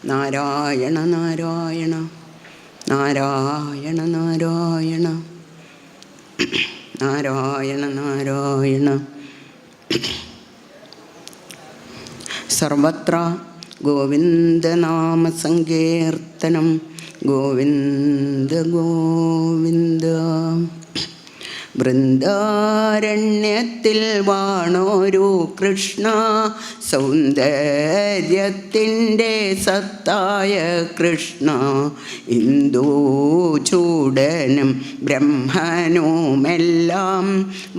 നാരായണ നാരായണ നാരായണ നാരായണ നാരായണ നാരായണ. സർവത്ര ഗോവിന്ദനാമസങ്കീർത്തനം. ഗോവിന്ദ ഗോവിന്ദ. വൃന്ദാരണ്യത്തിൽ വാണോരു കൃഷ്ണ, സൗന്ദര്യത്തിൻ്റെ സത്തായ കൃഷ്ണ. ഇന്ദുചൂടനും ബ്രഹ്മനുമെല്ലാം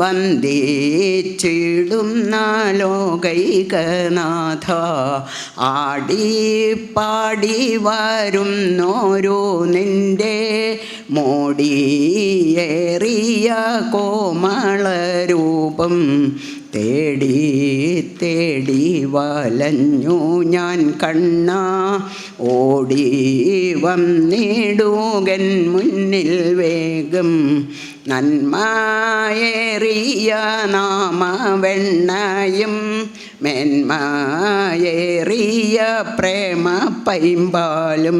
വന്ദിച്ചിടുന്ന ലോകൈകനാഥ. ആടിപ്പാടി വരുന്നോരു നിൻ്റെ മോടിയേറിയ കോമളരൂപം തേടി തേടി വലഞ്ഞു ഞാൻ കണ്ണ. ഓടി വന്നിടുകൻ മുന്നിൽ വേഗം. നന്മയേറിയ നാമവെണ്ണയും മേന്മയേറിയ പ്രേമ പൈമ്പാലും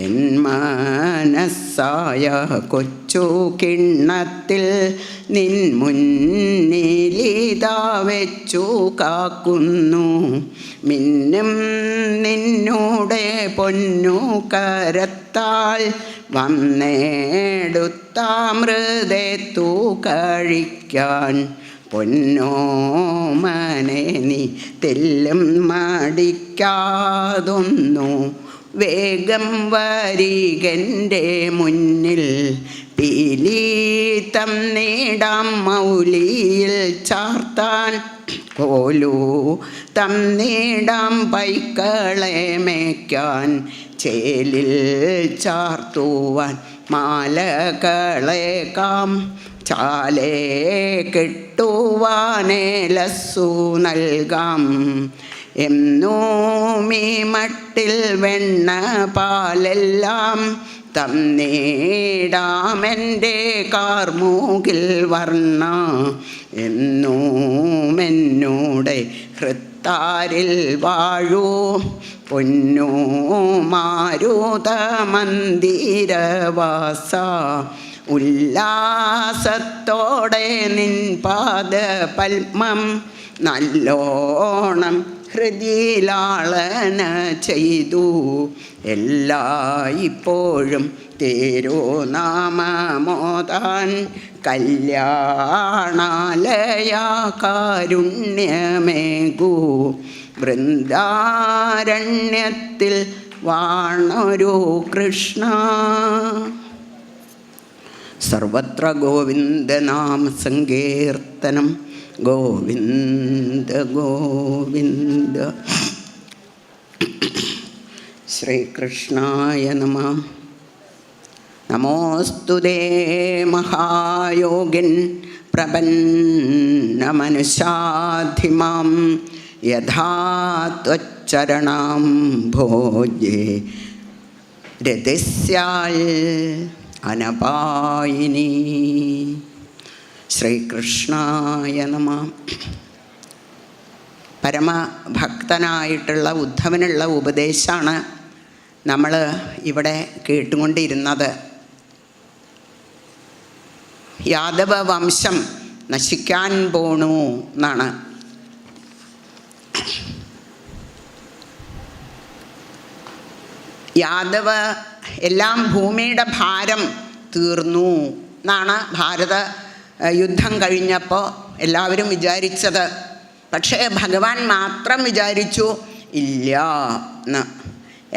എൻ മനസ്സായ കൊച്ചു കിണ്ണത്തിൽ നിൻ മുന്നിലിതാ വെച്ചു കാക്കുന്നു. മിന്നും നിന്നൂടെ പൊന്നു കരത്താൽ വന്നെടുത്താമൃതേത്തു കഴിക്കാൻ. പൊന്നോമനെ നീ തെല്ലും മടിക്കാതൊന്നു വേഗം വരികൻ്റെ മുന്നിൽ. പീലി തന്നിടാം മൗലിയിൽ ചാർത്താൻ, കോലു തന്നിടാം പൈക്കളെ മേയ്ക്കാൻ. ചേലിൽ ചാർത്തുവാൻ മാലകളേക്കാം, ചാലേ കെട്ടുവാനേലസ്സു നൽകാം. എന്നൂമീ മട്ടിൽ വെണ്ണ പാലെല്ലാം തന്നീടാമെൻ്റെ കാർമൂകിൽ വർണ്ണ. എന്നൂമെന്നൂടെ ഹൃത്താരിൽ വാഴൂ പൊന്നു മാരുത മന്ദിരവാസ. ഉല്ലാസത്തോടെ നിൻ പാദപത്മം നല്ലോണം ഹൃദിലാളന ചെയ്തു. എല്ലായ്പ്പോഴും തിരുനാമമോദാൻ കല്യാണാലയ കാരുണ്യമേകൂ. വൃന്ദാരണ്യത്തിൽ വാണൊരു കൃഷ്ണ. സർവത്ര ഗോവിന്ദനാമസങ്കീർത്തനം. ഗോവിന്ദ ഗോവിന്ദ. ശ്രീകൃഷ്ണായ നമഃ. നമോസ്തുതേ മഹായോഗിൻ പ്രപന്നമനുഷാധിമാം. യഥാ ത്വച്ചരണാം ഭോജേ രതിസ്യാൽ അനപായിനി. ശ്രീകൃഷ്ണായ നമഃ. പരമഭക്തനായിട്ടുള്ള ഉദ്ധവനുള്ള ഉപദേശമാണ് നമ്മൾ ഇവിടെ കേട്ടുകൊണ്ടിരുന്നത്. യാദവ വംശം നശിക്കാൻ പോണു എന്നാണ്. യാദവ എല്ലാം ഭൂമിയുടെ ഭാരം തീർന്നു എന്നാണ് ഭാരത യുദ്ധം കഴിഞ്ഞപ്പോൾ എല്ലാവരും വിചാരിച്ചത്. പക്ഷേ ഭഗവാൻ മാത്രം വിചാരിച്ചു ഇല്ല എന്ന്.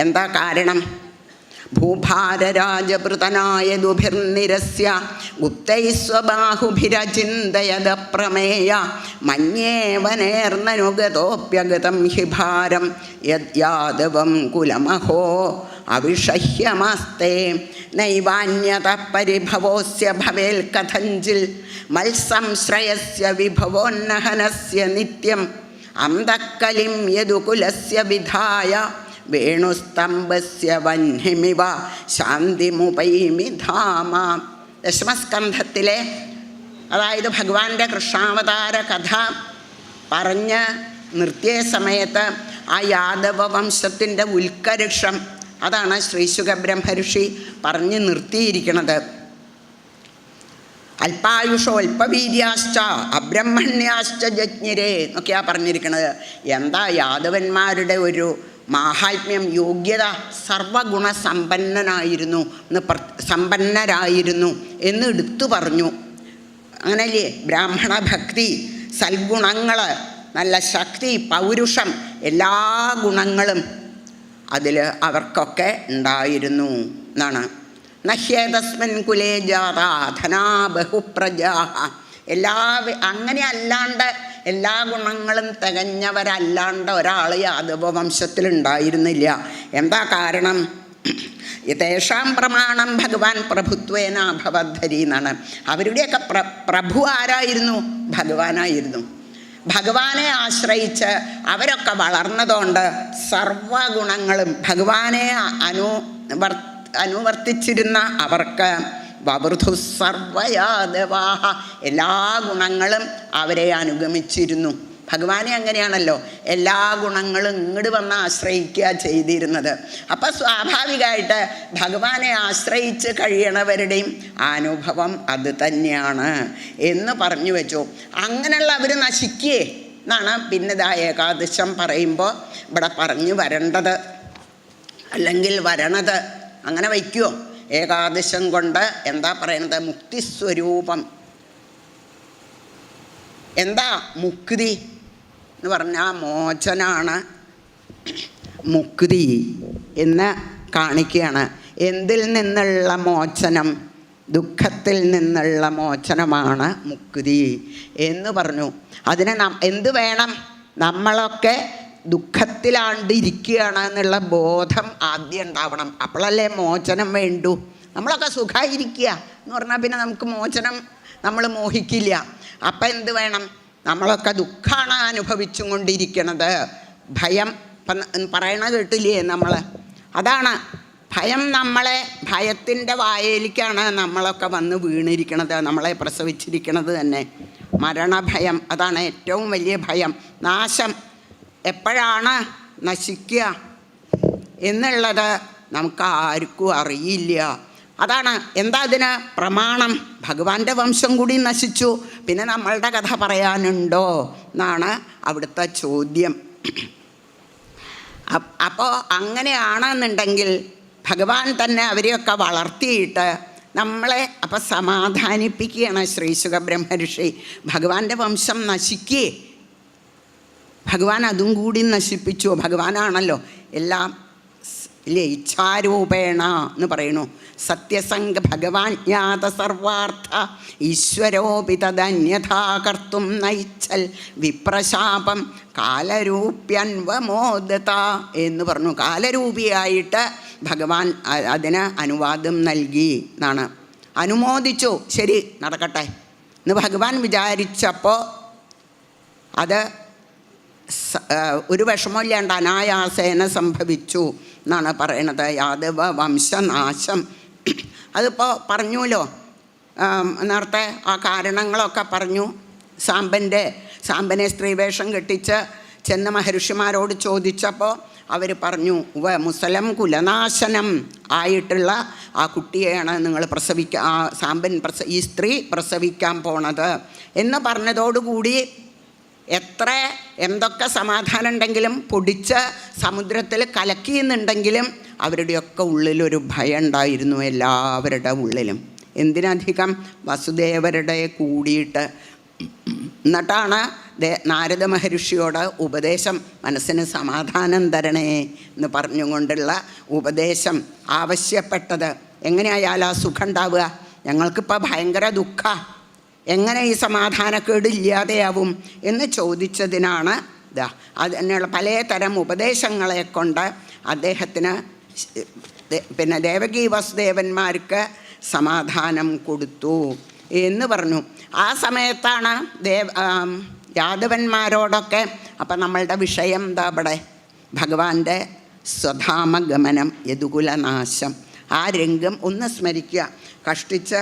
എന്താ കാരണം? ഭൂഭാരരാജപൃതനായ ദുഭിർനിരസ്യ ഗുപ്തൈസ്വബാഹുഭിരചിന്തയത പ്രമേയ മന്യേവനേർന്നനുഗതോപ്യഗതം ഹി ഭാരം യദ്യാദവം കുലമഹോ അവിഷഹ്യമാസ്തേ നൈവാന്യത പരിഭവോസ്യ ഭവേൽ കഥഞ്ചിൽ മത്സംശ്രയസ്യ വിഭവോന്നഹനസ്യ നിത്യം അന്തക്കലിം യദുകുലസ്യ വിധായ വേണുസ്തംഭസ്യ വഹ്നിമിവ ശാന്തിമുപൈമി ധാമ. ദശമസ്കന്ധത്തിലെ, അതായത് ഭഗവാന്റെ കൃഷ്ണാവതാര കഥ പറഞ്ഞ് നിർത്തിയ സമയത്ത് ആ യാദവ വംശത്തിൻ്റെ ഉത്കർഷം അതാണ് ശ്രീശുക ബ്രഹ്മർഷി പറഞ്ഞു നിർത്തിയിരിക്കുന്നത്. അല്പായുഷോ അല്പവീര്യാശ്ച അബ്രഹ്മണ്യാശ്ച ജജ്ഞിരേ എന്നൊക്കെയാണ് പറഞ്ഞിരിക്കുന്നത്. എന്താ യാദവന്മാരുടെ ഒരു മാഹാത്മ്യം, യോഗ്യത, സർവഗുണസമ്പന്നനായിരുന്നു സമ്പന്നരായിരുന്നു എന്ന് എടുത്തു പറഞ്ഞു. അങ്ങനല്ലേ ബ്രാഹ്മണ ഭക്തി, സൽഗുണങ്ങൾ, നല്ല ശക്തി, പൗരുഷം, എല്ലാ ഗുണങ്ങളും അതിൽ അവർക്കൊക്കെ ഉണ്ടായിരുന്നു എന്നാണ്. നഹ്യേതസ്മിൻ കുലേ ജാത ധനാ ബഹുപ്രജാഹ. അങ്ങനെ അല്ലാണ്ട് എല്ലാ ഗുണങ്ങളും തികഞ്ഞവരല്ലാണ്ട് ഒരാൾ യാദവ വംശത്തിലുണ്ടായിരുന്നില്ല. എന്താ കാരണം? യഥേഷാം പ്രമാണം ഭഗവാൻ പ്രഭുത്വേന ഭവദ്ധരി എന്നാണ്. അവരുടെയൊക്കെ പ്രഭു ആരായിരുന്നു? ഭഗവാനായിരുന്നു. ഭഗവാനെ ആശ്രയിച്ച് അവരൊക്കെ വളർന്നതുകൊണ്ട് സർവഗുണങ്ങളും ഭഗവാനെ അനുവർത്തിച്ചിരുന്ന അവർക്ക് വവൃധു സർവയാദവാഹ, എല്ലാ ഗുണങ്ങളും അവരെ അനുഗമിച്ചിരുന്നു. ഭഗവാനെ അങ്ങനെയാണല്ലോ, എല്ലാ ഗുണങ്ങളും ഇങ്ങോട്ട് വന്ന് ആശ്രയിക്കുക ചെയ്തിരുന്നത്. അപ്പം സ്വാഭാവികമായിട്ട് ഭഗവാനെ ആശ്രയിച്ച് കഴിയണവരുടെയും അനുഭവം അത് തന്നെയാണ് എന്ന് പറഞ്ഞു വെച്ചു. അങ്ങനെയുള്ള അവർ നശിക്കേ എന്നാണ് പിന്നെ ഏകാദശം പറയുമ്പോൾ ഇവിടെ പറഞ്ഞു വരേണ്ടത്, അല്ലെങ്കിൽ വരണത്. അങ്ങനെ വയ്ക്കുമോ? ഏകാദശം കൊണ്ട് എന്താ പറയണത്? മുക്തിസ്വരൂപം. എന്താ മുക്തി എന്ന് പറഞ്ഞാൽ മോചനാണ് മുക്തി എന്ന് കാണിക്കുകയാണ്. എന്തിൽ നിന്നുള്ള മോചനം? ദുഃഖത്തിൽ നിന്നുള്ള മോചനമാണ് മുക്തി എന്ന് പറഞ്ഞു. അതിന് എന്ത് വേണം? നമ്മളൊക്കെ ദുഃഖത്തിലാണ്ടിരിക്കുകയാണ് എന്നുള്ള ബോധം ആദ്യം ഉണ്ടാവണം. അപ്പോഴല്ലേ മോചനം വേണ്ടു. നമ്മളൊക്കെ സുഖമായിരിക്കുക എന്ന് പറഞ്ഞാൽ പിന്നെ നമുക്ക് മോചനം നമ്മൾ മോഹിക്കില്ല. അപ്പം എന്ത് വേണം? നമ്മളൊക്കെ ദുഃഖമാണ് അനുഭവിച്ചും കൊണ്ടിരിക്കണത്. ഭയം പറയണ കേട്ടില്ലേ നമ്മൾ? അതാണ് ഭയം. ഭയത്തിൻ്റെ വായയിലേക്കാണ് നമ്മളൊക്കെ വന്ന് വീണിരിക്കണത്, നമ്മളെ പ്രസവിച്ചിരിക്കണത് തന്നെ. മരണഭയം, അതാണ് ഏറ്റവും വലിയ ഭയം. നാശം എപ്പോഴാണ് നശിക്കുക എന്നുള്ളത് നമുക്ക് ആർക്കും അറിയില്ല. അതാണ് എന്താ അതിന് പ്രമാണം? ഭഗവാന്റെ വംശം കൂടി നശിച്ചു, പിന്നെ നമ്മളുടെ കഥ പറയാനുണ്ടോ എന്നാണ് അവിടുത്തെ ചോദ്യം. അപ്പോൾ അങ്ങനെയാണെന്നുണ്ടെങ്കിൽ ഭഗവാൻ തന്നെ അവരെയൊക്കെ വളർത്തിയിട്ട് നമ്മളെ അപ്പം സമാധാനിപ്പിക്കുകയാണ് ശ്രീശുക ബ്രഹ്മർഷി. ഭഗവാന്റെ വംശം നശിക്കേ, ഭഗവാൻ അതും കൂടി നശിപ്പിച്ചു. ഭഗവാനാണല്ലോ എല്ലാം ഇല്ലേ, ഇച്ഛാരൂപേണ എന്ന് പറയണു. സത്യസംഗ ഭഗവാൻ ജ്ഞാത സർവാർത്ഥ ഈശ്വരോപി തദന്യഥാ കർത്തും നയിച്ചൽ വിപ്രശാപം കാലരൂപ്യൻവമോദത എന്ന് പറഞ്ഞു. കാലരൂപിയായിട്ട് ഭഗവാൻ അതിന് അനുവാദം നൽകി എന്നാണ്. അനുമോദിച്ചു, ശരി നടക്കട്ടെ എന്ന് ഭഗവാൻ വിചാരിച്ചപ്പോൾ അത് ഒരു വിഷമമില്ലാണ്ട് അനായാസേന സംഭവിച്ചു എന്നാണ് പറയണത്. യാദവ വംശനാശം അതിപ്പോൾ പറഞ്ഞുല്ലോ, നേരത്തെ ആ കാരണങ്ങളൊക്കെ പറഞ്ഞു. സാമ്പനെ സ്ത്രീവേഷം കെട്ടിച്ച് ചെന്ന മഹർഷിമാരോട് ചോദിച്ചപ്പോൾ അവർ പറഞ്ഞു, മുസലം കുലനാശനം ആയിട്ടുള്ള ആ കുട്ടിയെയാണ് നിങ്ങൾ ഈ സ്ത്രീ പ്രസവിക്കാൻ പോണത് എന്ന് പറഞ്ഞതോടുകൂടി എന്തൊക്കെ സമാധാനം ഉണ്ടെങ്കിലും പൊടിച്ച് സമുദ്രത്തിൽ കലക്കിയെന്നുണ്ടെങ്കിലും അവരുടെയൊക്കെ ഉള്ളിലൊരു ഭയം ഉണ്ടായിരുന്നു, എല്ലാവരുടെ ഉള്ളിലും. എന്തിനധികം വസുദേവരുടെ കൂടിയിട്ട്. എന്നിട്ടാണ് നാരദ മഹർഷിയോട് ഉപദേശം, മനസ്സിന് സമാധാനം തരണേ എന്ന് പറഞ്ഞുകൊണ്ടുള്ള ഉപദേശം ആവശ്യപ്പെട്ടത്. എങ്ങനെയായാലും ആ സുഖം ഉണ്ടാവുക? ഞങ്ങൾക്കിപ്പോൾ ഭയങ്കര ദുഃഖം, എങ്ങനെ ഈ സമാധാനക്കേട് ഇല്ലാതെയാവും എന്ന് ചോദിച്ചതിനാണ് അതിനുള്ള പലതരം ഉപദേശങ്ങളെ കൊണ്ട് അദ്ദേഹത്തിന് പിന്നെ ദേവകി വസുദേവന്മാർക്ക് സമാധാനം കൊടുത്തു എന്ന് പറഞ്ഞു. ആ സമയത്താണ് യാദവന്മാരോടൊക്കെ അപ്പം നമ്മളുടെ വിഷയം എന്താ ഇവിടെ? ഭഗവാന്റെ സ്വധാമഗമനം, യദുകുലനാശം. ആ രംഗം ഒന്ന് സ്മരിക്കുക. കഷ്ടിച്ച്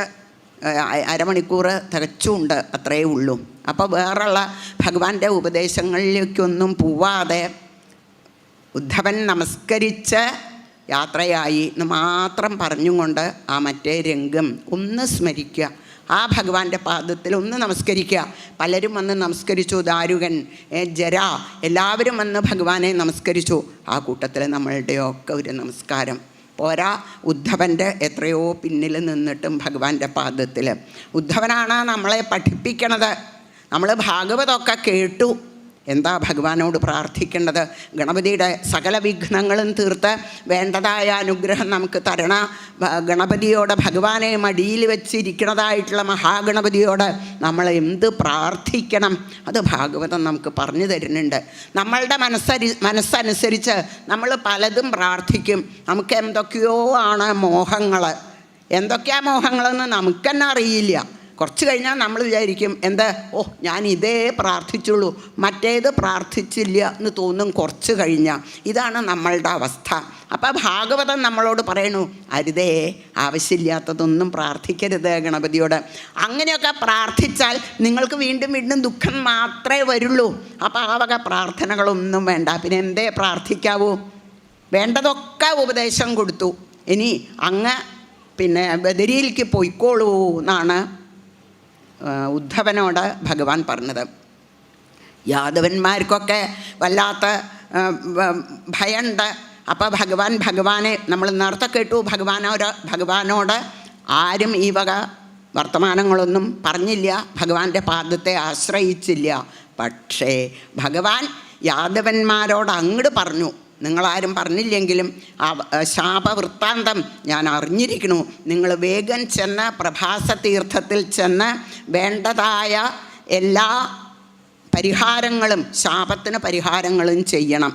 അരമണിക്കൂർ തികച്ചുണ്ട്, അത്രയേ ഉള്ളൂ. അപ്പോൾ വേറുള്ള ഭഗവാന്റെ ഉപദേശങ്ങളിലേക്കൊന്നും പോവാതെ ഉദ്ധവൻ നമസ്കരിച്ച് യാത്രയായി എന്ന് മാത്രം പറഞ്ഞും കൊണ്ട് ആ മറ്റേ രംഗം ഒന്ന് സ്മരിക്കുക. ആ ഭഗവാന്റെ പാദത്തിൽ ഒന്ന് നമസ്കരിക്കുക. പലരും വന്ന് നമസ്കരിച്ചു, ദാരുകൻ, ജര, എല്ലാവരും വന്ന് ഭഗവാനെ നമസ്കരിച്ചു. ആ കൂട്ടത്തിൽ നമ്മളുടെയൊക്കെ ഒരു നമസ്കാരം പോരാ. ഉദ്ധവൻ്റെ എത്രയോ പിന്നിൽ നിന്നിട്ടും ഭഗവാന്റെ പാദത്തിൽ. ഉദ്ധവനാണ് നമ്മളെ പഠിപ്പിക്കണത്. നമ്മൾ ഭാഗവതമൊക്കെ കേട്ടു. എന്താ ഭഗവാനോട് പ്രാർത്ഥിക്കേണ്ടത്? ഗണപതിയുടെ സകല വിഘ്നങ്ങളും തീർത്ത് വേണ്ടതായ അനുഗ്രഹം നമുക്ക് തരണ ഗണപതിയോട്, ഭഗവാനെ മടിയിൽ വെച്ചിരിക്കുന്നതായിട്ടുള്ള മഹാഗണപതിയോട് നമ്മൾ എന്ത് പ്രാർത്ഥിക്കണം? അത് ഭാഗവതം നമുക്ക് പറഞ്ഞു തരുന്നുണ്ട്. നമ്മളുടെ മനസ്സനുസരിച്ച് നമ്മൾ പലതും പ്രാർത്ഥിക്കും. നമുക്ക് എന്തൊക്കെയോ ആണ് മോഹങ്ങൾ. എന്തൊക്കെയാ മോഹങ്ങളെന്ന് നമുക്ക് തന്നെ അറിയില്ല. കുറച്ച് കഴിഞ്ഞാൽ നമ്മൾ വിചാരിക്കും എന്ത്, ഞാൻ ഇതേ പ്രാർത്ഥിച്ചുള്ളൂ, മറ്റേത് പ്രാർത്ഥിച്ചില്ല എന്ന് തോന്നും കുറച്ച് കഴിഞ്ഞാൽ. ഇതാണ് നമ്മളുടെ അവസ്ഥ. അപ്പോൾ ഭാഗവതം നമ്മളോട് പറയണു, അരുതേ, ആവശ്യമില്ലാത്തതൊന്നും പ്രാർത്ഥിക്കരുത് ഗണപതിയോട്. അങ്ങനെയൊക്കെ പ്രാർത്ഥിച്ചാൽ നിങ്ങൾക്ക് വീണ്ടും വീണ്ടും ദുഃഖം മാത്രമേ വരുള്ളൂ. അപ്പോൾ ആ വക പ്രാർത്ഥനകളൊന്നും വേണ്ട. പിന്നെ എന്തേ പ്രാർത്ഥിക്കാവൂ? വേണ്ടതൊക്കെ ഉപദേശം കൊടുത്തു. ഇനി അങ്ങ് ബദരിയിലേക്ക് പോയിക്കോളൂ എന്നാണ് ഉദ്ധവനോട് ഭഗവാൻ പറഞ്ഞത്. യാദവന്മാർക്കൊക്കെ വല്ലാത്ത ഭയമുണ്ട്. അപ്പോൾ ഭഗവാനെ നമ്മൾ നേരത്തെ കേട്ടു, ഭഗവാനോട് ആരും ഈ വക വർത്തമാനങ്ങളൊന്നും പറഞ്ഞില്ല, ഭഗവാന്റെ പാദത്തെ ആശ്രയിച്ചില്ല. പക്ഷേ ഭഗവാൻ യാദവന്മാരോട് അങ്ങോട്ട് പറഞ്ഞു, നിങ്ങളാരും പറഞ്ഞില്ലെങ്കിലും ആ ശാപവൃത്താന്തം ഞാൻ അറിഞ്ഞിരിക്കണു. നിങ്ങൾ വേഗം ചെന്ന് പ്രഭാസ തീർത്ഥത്തിൽ ചെന്ന് വേണ്ടതായ എല്ലാ പരിഹാരങ്ങളും, ശാപത്തിന് പരിഹാരങ്ങളും ചെയ്യണം.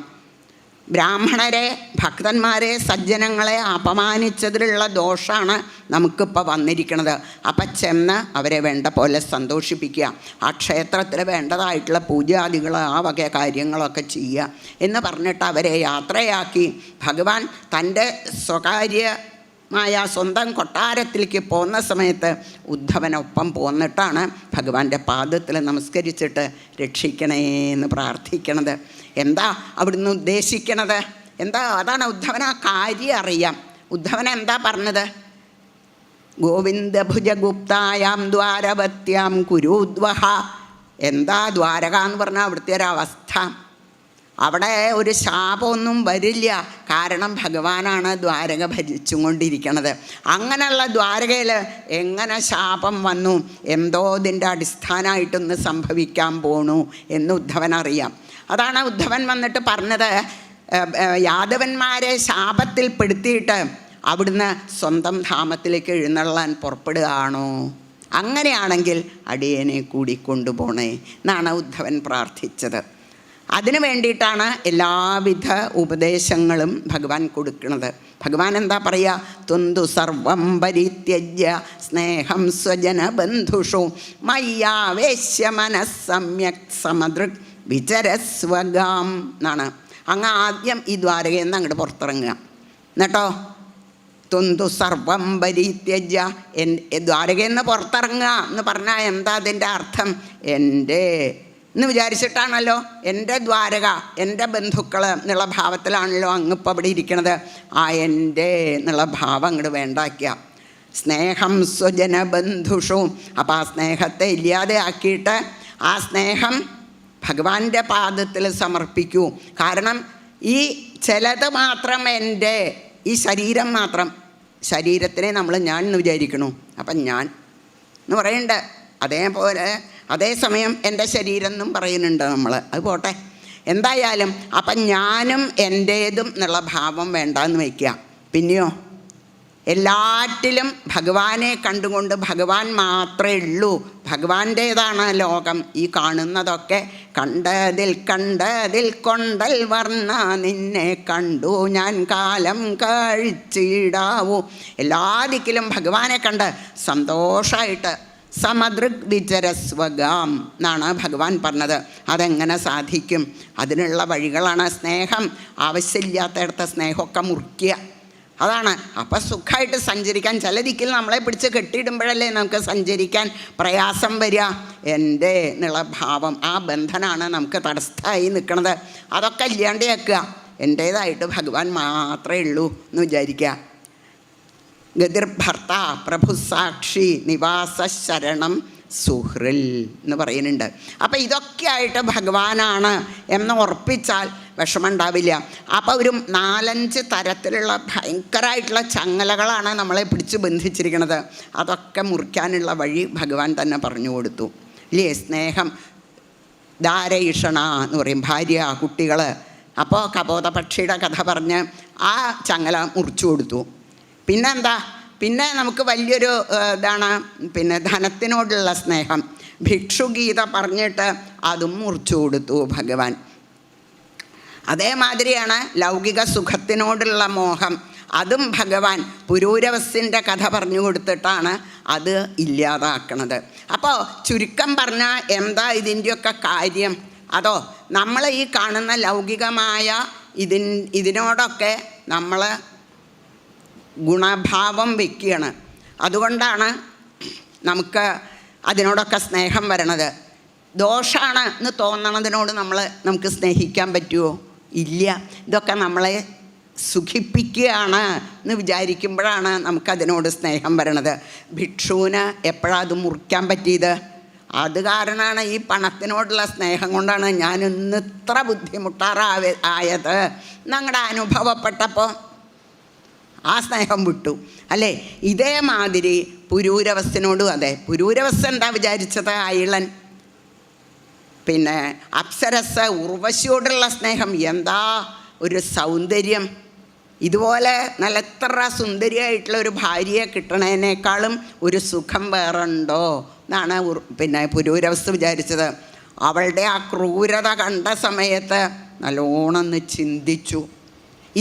ബ്രാഹ്മണരെ, ഭക്തന്മാരെ, സജ്ജനങ്ങളെ അപമാനിച്ചതിലുള്ള ദോഷമാണ് നമുക്കിപ്പോൾ വന്നിരിക്കുന്നത്. അപ്പം ചെന്ന് അവരെ വേണ്ട പോലെ സന്തോഷിപ്പിക്കുക. ആ ക്ഷേത്രത്തിൽ വേണ്ടതായിട്ടുള്ള പൂജാദികൾ, ആ വക കാര്യങ്ങളൊക്കെ ചെയ്യുക എന്ന് പറഞ്ഞിട്ട് അവരെ യാത്രയാക്കി ഭഗവാൻ തൻ്റെ സ്വകാര്യമായ സ്വന്തം കൊട്ടാരത്തിലേക്ക് പോകുന്ന സമയത്ത് ഉദ്ധവനൊപ്പം പോന്നിട്ടാണ് ഭഗവാന്റെ പാദത്തിൽ നമസ്കരിച്ചിട്ട് രക്ഷിക്കണേ എന്ന് പ്രാർത്ഥിക്കണത്. എന്താ അവിടുന്ന് ഉദ്ദേശിക്കണത്? എന്താ? അതാണ് ഉദ്ധവൻ ആ കാര്യം അറിയാം. ഉദ്ധവൻ എന്താ പറഞ്ഞത്? ഗോവിന്ദഭുജഗുപ്തായാം ദ്വാരവത്യാം കുരുദ്വഹ. എന്താ ദ്വാരക എന്ന് പറഞ്ഞാൽ അവിടുത്തെ ഒരവസ്ഥ? അവിടെ ഒരു ശാപമൊന്നും വരില്ല. കാരണം ഭഗവാനാണ് ദ്വാരക ഭരിച്ചും കൊണ്ടിരിക്കണത്. അങ്ങനെയുള്ള ദ്വാരകയിൽ എങ്ങനെ ശാപം വന്നു, എന്തോ ഇതിൻ്റെ അടിസ്ഥാനമായിട്ടൊന്ന് സംഭവിക്കാൻ പോണു എന്ന് ഉദ്ധവനറിയാം. അതാണ് ഉദ്ധവൻ വന്നിട്ട് പറഞ്ഞത്, യാദവന്മാരെ ശാപത്തിൽ പെടുത്തിയിട്ട് അവിടുന്ന് സ്വന്തം ധാമത്തിലേക്ക് എഴുന്നള്ളാൻ പുറപ്പെടുകയാണോ? അങ്ങനെയാണെങ്കിൽ അടിയനെ കൂടി കൊണ്ടുപോണേ എന്നാണ് ഉദ്ധവൻ പ്രാർത്ഥിച്ചത്. അതിനു വേണ്ടിയിട്ടാണ് എല്ലാവിധ ഉപദേശങ്ങളും ഭഗവാൻ കൊടുക്കുന്നത്. ഭഗവാൻ എന്താ പറയുക? തുന്തു സർവം പരിത്യജ്യ സ്നേഹം സ്വജനബന്ധുഷു മയ്യാവേശ്യ മനസ്സമ്യക് സമദൃക് വിചരസ്വഗാം എന്നാണ്. അങ്ങ് ആദ്യം ഈ ദ്വാരകയിൽ നിന്ന് അങ്ങോട്ട് പുറത്തിറങ്ങുക. എന്നിട്ടോ തുന്തു സർവം പരിത്യജ്യ, ദ്വാരകയിൽ നിന്ന് പുറത്തിറങ്ങുക എന്ന് പറഞ്ഞാൽ എന്താ അതിൻ്റെ അർത്ഥം? എൻ്റെ എന്ന് വിചാരിച്ചിട്ടാണല്ലോ, എൻ്റെ ദ്വാരക, എൻ്റെ ബന്ധുക്കൾ എന്നുള്ള ഭാവത്തിലാണല്ലോ അങ്ങിപ്പോൾ അവിടെ ഇരിക്കണത്. ആ എൻ്റെ എന്നുള്ള ഭാവം അങ്ങോട്ട് വേണ്ടാക്കുക. സ്നേഹം സ്വജനബന്ധുഷു. അപ്പോൾ ആ സ്നേഹത്തെ ഇല്ലാതെ ആക്കിയിട്ട് ആ സ്നേഹം ഭഗവാന്റെ പാദത്തിൽ സമർപ്പിക്കൂ. കാരണം ഈ ചിലത് മാത്രം എൻ്റെ, ഈ ശരീരം മാത്രം, ശരീരത്തിനെ നമ്മൾ ഞാൻ എന്ന് വിചാരിക്കണു. അപ്പം ഞാൻ എന്ന് പറയണ്ട. അതേപോലെ അതേസമയം എൻ്റെ ശരീരം എന്നും പറയുന്നുണ്ട് നമ്മൾ. അത് പോട്ടെ, എന്തായാലും അപ്പം ഞാനും എൻ്റേതും എന്നുള്ള ഭാവം വേണ്ടെന്ന് വയ്ക്കുക. പിന്നെയോ എല്ലാറ്റിലും ഭഗവാനെ കണ്ടുകൊണ്ട് ഭഗവാൻ മാത്രമേ ഉള്ളൂ, ഭഗവാന്റേതാണ് ലോകം. ഈ കാണുന്നതൊക്കെ കണ്ടതിൽ കൊണ്ടൽ വർണ്ണ നിന്നെ കണ്ടു ഞാൻ കാലം കഴിച്ചിടാവൂ. എല്ലാ ദിക്കിലും ഭഗവാനെ കണ്ട് സന്തോഷമായിട്ട് സമദൃക് വിചരസ്വഗാം എന്നാണ് ഭഗവാൻ പറഞ്ഞത്. അതെങ്ങനെ സാധിക്കും? അതിനുള്ള വഴികളാണ് സ്നേഹം. ആവശ്യമില്ലാത്തയിടത്ത് സ്നേഹമൊക്കെ മുറിക്കുക. അതാണ്. അപ്പം സുഖമായിട്ട് സഞ്ചരിക്കാൻ, ചില ദിക്കിൽ നമ്മളെ പിടിച്ച് കെട്ടിയിടുമ്പോഴല്ലേ നമുക്ക് സഞ്ചരിക്കാൻ പ്രയാസം വരിക. എൻ്റെ എന്നുള്ള ഭാവം, ആ ബന്ധനാണ് നമുക്ക് തടസ്സമായി നിൽക്കുന്നത്. അതൊക്കെ ഇല്ലാണ്ട് വെക്കുക. എൻ്റേതായിട്ട് ഭഗവാൻ മാത്രമേ ഉള്ളൂ എന്ന് വിചാരിക്കുക. ഗതിർഭർത്ത പ്രഭുസാക്ഷി നിവാസ ശരണം സുഹൃൽ എന്ന് പറയുന്നുണ്ട്. അപ്പം ഇതൊക്കെ ആയിട്ട് ഭഗവാനാണ് എന്ന് ഉറപ്പിച്ചാൽ വിഷമം ഉണ്ടാവില്ല. അപ്പോൾ ഒരു 4-5 തരത്തിലുള്ള ഭയങ്കരമായിട്ടുള്ള ചങ്ങലകളാണ് നമ്മളെ പിടിച്ച് ബന്ധിച്ചിരിക്കുന്നത്. അതൊക്കെ മുറിക്കാനുള്ള വഴി ഭഗവാൻ തന്നെ പറഞ്ഞു കൊടുത്തു ഇല്ലേ? സ്നേഹം, ധാരയിഷണ എന്ന് പറയും, ഭാര്യ, കുട്ടികൾ. അപ്പോൾ കപോതപക്ഷിയുടെ കഥ പറഞ്ഞ് ആ ചങ്ങല മുറിച്ചു കൊടുത്തു. പിന്നെന്താ, പിന്നെ നമുക്ക് വലിയൊരു ഇതാണ് പിന്നെ ധനത്തിനോടുള്ള സ്നേഹം. ഭിക്ഷുഗീത പറഞ്ഞിട്ട് അതും മുറിച്ചു കൊടുത്തു ഭഗവാൻ. അതേമാതിരിയാണ് ലൗകിക സുഖത്തിനോടുള്ള മോഹം. അതും ഭഗവാൻ പുരൂരവസിൻ്റെ കഥ പറഞ്ഞു കൊടുത്തിട്ടാണ് അത് ഇല്ലാതാക്കണത്. അപ്പോൾ ചുരുക്കം പറഞ്ഞാൽ എന്താ ഇതിൻ്റെയൊക്കെ കാര്യം? അതോ നമ്മൾ ഈ കാണുന്ന ലൗകികമായ ഇതിനോടൊക്കെ നമ്മൾ ഗുണഭാവം വയ്ക്കുകയാണ്. അതുകൊണ്ടാണ് നമുക്ക് അതിനോടൊക്കെ സ്നേഹം വരണത്. ദോഷമാണ് എന്ന് തോന്നണതിനോട് നമുക്ക് സ്നേഹിക്കാൻ പറ്റുമോ? ഇല്ല. ഇതൊക്കെ നമ്മളെ സുഖിപ്പിക്കുകയാണ് എന്ന് വിചാരിക്കുമ്പോഴാണ് നമുക്കതിനോട് സ്നേഹം വരണത്. ഭിക്ഷുവിന് എപ്പോഴാണ് അത് മുറിക്കാൻ പറ്റിയത്? അത് കാരണമാണ് ഈ പണത്തിനോടുള്ള സ്നേഹം കൊണ്ടാണ് ഞാൻ ഇന്ന് ഇത്ര ബുദ്ധിമുട്ടാറായത് എന്നങ്ങടെ അനുഭവപ്പെട്ടപ്പോൾ ആ സ്നേഹം വിട്ടു അല്ലേ? ഇതേമാതിരി പുരൂരവസ്ഥനോടും അതെ. പുരൂരവസ്ഥ എന്താ വിചാരിച്ചത്? അയിളൻ പിന്നെ അപ്സരസ് ഉർവശിയോടുള്ള സ്നേഹം എന്താ ഒരു സൗന്ദര്യം! ഇതുപോലെ നല്ല എത്ര സുന്ദരിയായിട്ടുള്ള ഒരു ഭാര്യയെ കിട്ടണതിനേക്കാളും ഒരു സുഖം വേറെ ഉണ്ടോ എന്നാണ് പിന്നെ പുരൂരവസ്ഥ വിചാരിച്ചത്. അവളുടെ ആ ക്രൂരത കണ്ട സമയത്ത് നല്ലോണം ഒന്ന് ചിന്തിച്ചു.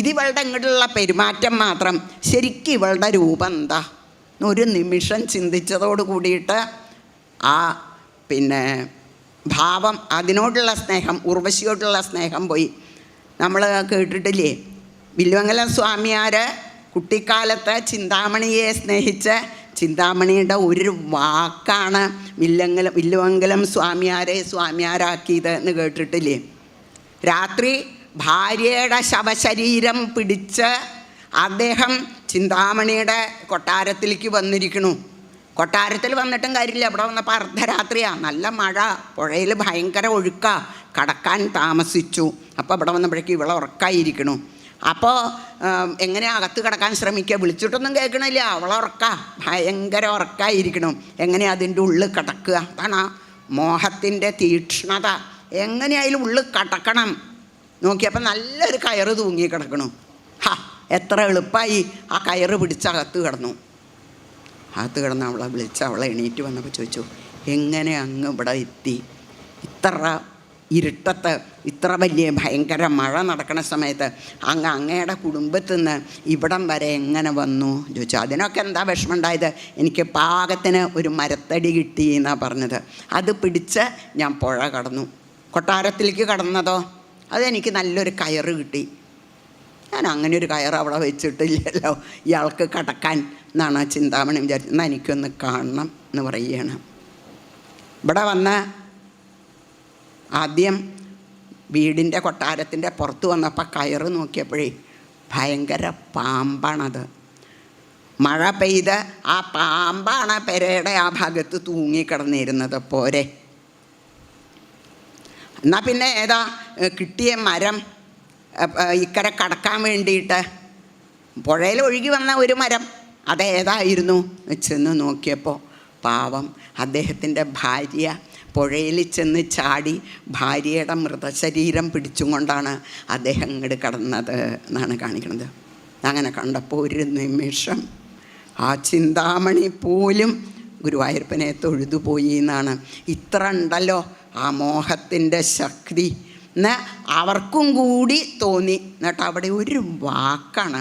ഇതിവളുടെ ഇങ്ങോട്ടുള്ള പെരുമാറ്റം മാത്രം, ശരിക്കും ഇവളുടെ രൂപം എന്താ എന്നൊരു നിമിഷം ചിന്തിച്ചതോട് കൂടിയിട്ട് ആ പിന്നെ ഭാവം, അതിനോടുള്ള സ്നേഹം, ഉർവശിയോടുള്ള സ്നേഹം പോയി. നമ്മൾ കേട്ടിട്ടില്ലേ, വില്വമംഗലം സ്വാമിയാർ കുട്ടിക്കാലത്ത് ചിന്താമണിയെ സ്നേഹിച്ച് ചിന്താമണിയുടെ ഒരു വാക്കാണ് വില്വമംഗലം സ്വാമിയാരെ സ്വാമിയാരാക്കിയത് എന്ന് കേട്ടിട്ടില്ലേ? രാത്രി ഭാര്യയുടെ ശവശരീരം പിടിച്ച് അദ്ദേഹം ചിന്താമണിയുടെ കൊട്ടാരത്തിലേക്ക് വന്നിരിക്കണു. കൊട്ടാരത്തിൽ വന്നിട്ടും കാര്യമില്ല. അവിടെ വന്നപ്പോൾ അർദ്ധരാത്രിയാണ്, നല്ല മഴ, പുഴയിൽ ഭയങ്കര ഒഴുക്കാണ്, കടക്കാൻ താമസിച്ചു. അപ്പോൾ ഇവിടെ വന്നപ്പോഴേക്കും ഇവളെ ഉറക്കായിരിക്കണു. അപ്പോൾ എങ്ങനെ അകത്ത് കിടക്കാൻ ശ്രമിക്കുക, വിളിച്ചിട്ടൊന്നും കേൾക്കണില്ല, അവളെ ഉറക്കുക, ഭയങ്കര ഉറക്കായിരിക്കണം. എങ്ങനെ അതിൻ്റെ ഉള്ളിൽ കിടക്കുക? അതാണ് ആ മോഹത്തിൻ്റെ തീക്ഷ്ണത. എങ്ങനെയായാലും ഉള്ളിൽ കിടക്കണം. നോക്കിയപ്പോൾ നല്ലൊരു കയറ് തൂങ്ങി കിടക്കണു. എത്ര എളുപ്പമായി ആ കയറ് പിടിച്ച് അകത്ത് കിടന്നു. അകത്ത് കിടന്ന് അവളെ വിളിച്ച് അവളെ എണീറ്റ് വന്നപ്പോൾ ചോദിച്ചു, എങ്ങനെ അങ്ങ് ഇവിടെ എത്തി? ഇത്ര ഇരുട്ടത്ത്, ഇത്ര വലിയ ഭയങ്കര മഴ നടക്കുന്ന സമയത്ത് അങ്ങയുടെ കുടുംബത്തിൽ നിന്ന് ഇവിടം വരെ എങ്ങനെ വന്നു ചോദിച്ചു. അതിനൊക്കെ എന്താ വിഷമം ഉണ്ടായത്? എനിക്ക് പാകത്തിന് ഒരു മരത്തടി കിട്ടി എന്നാണ് പറഞ്ഞത്. അത് പിടിച്ച് ഞാൻ പുഴ കടന്നു. കൊട്ടാരത്തിലേക്ക് കടന്നതോ അതെനിക്ക് നല്ലൊരു കയറ് കിട്ടി. ഞാൻ അങ്ങനെ ഒരു കയറ് അവിടെ വെച്ചിട്ടില്ലല്ലോ ഇയാൾക്ക് കടക്കാൻ എന്നാണ് ചിന്താമണി വിചാരിച്ചത്. എന്നാൽ എനിക്കൊന്ന് കാണണം എന്ന് പറയുകയാണ്. ഇവിടെ വന്ന് ആദ്യം വീടിൻ്റെ കൊട്ടാരത്തിൻ്റെ പുറത്ത് വന്നപ്പോൾ കയറ് നോക്കിയപ്പോഴേ ഭയങ്കര പാമ്പാണത്. മഴ പെയ്ത് ആ പാമ്പാണ് പെരയുടെ ആ ഭാഗത്ത് തൂങ്ങിക്കിടന്നിരുന്നത്. പോരെ, എന്നാൽ പിന്നെ ഏതാ കിട്ടിയ മരം ഇക്കരെ കടക്കാൻ വേണ്ടിയിട്ട് പുഴയിൽ ഒഴുകി വന്ന ഒരു മരം, അതേതായിരുന്നു ചെന്ന് നോക്കിയപ്പോൾ പാവം അദ്ദേഹത്തിൻ്റെ ഭാര്യ പുഴയിൽ ചെന്ന് ചാടി ഭാര്യയുടെ മൃതശരീരം പിടിച്ചും കൊണ്ടാണ് അദ്ദേഹം ഇങ്ങോട്ട് കടന്നത് എന്നാണ് കാണിക്കുന്നത്. അങ്ങനെ കണ്ടപ്പോൾ ഒരു നിമിഷം ആ ചിന്താമണി പോലും ഗുരുവായൂരപ്പനെ തൊഴുതുപോയി എന്നാണ്. ഇത്ര ഉണ്ടല്ലോ ആ മോഹത്തിൻ്റെ ശക്തി എന്ന് അവർക്കും കൂടി തോന്നി. എന്നിട്ട് അവിടെ ഒരു വാക്കാണ്.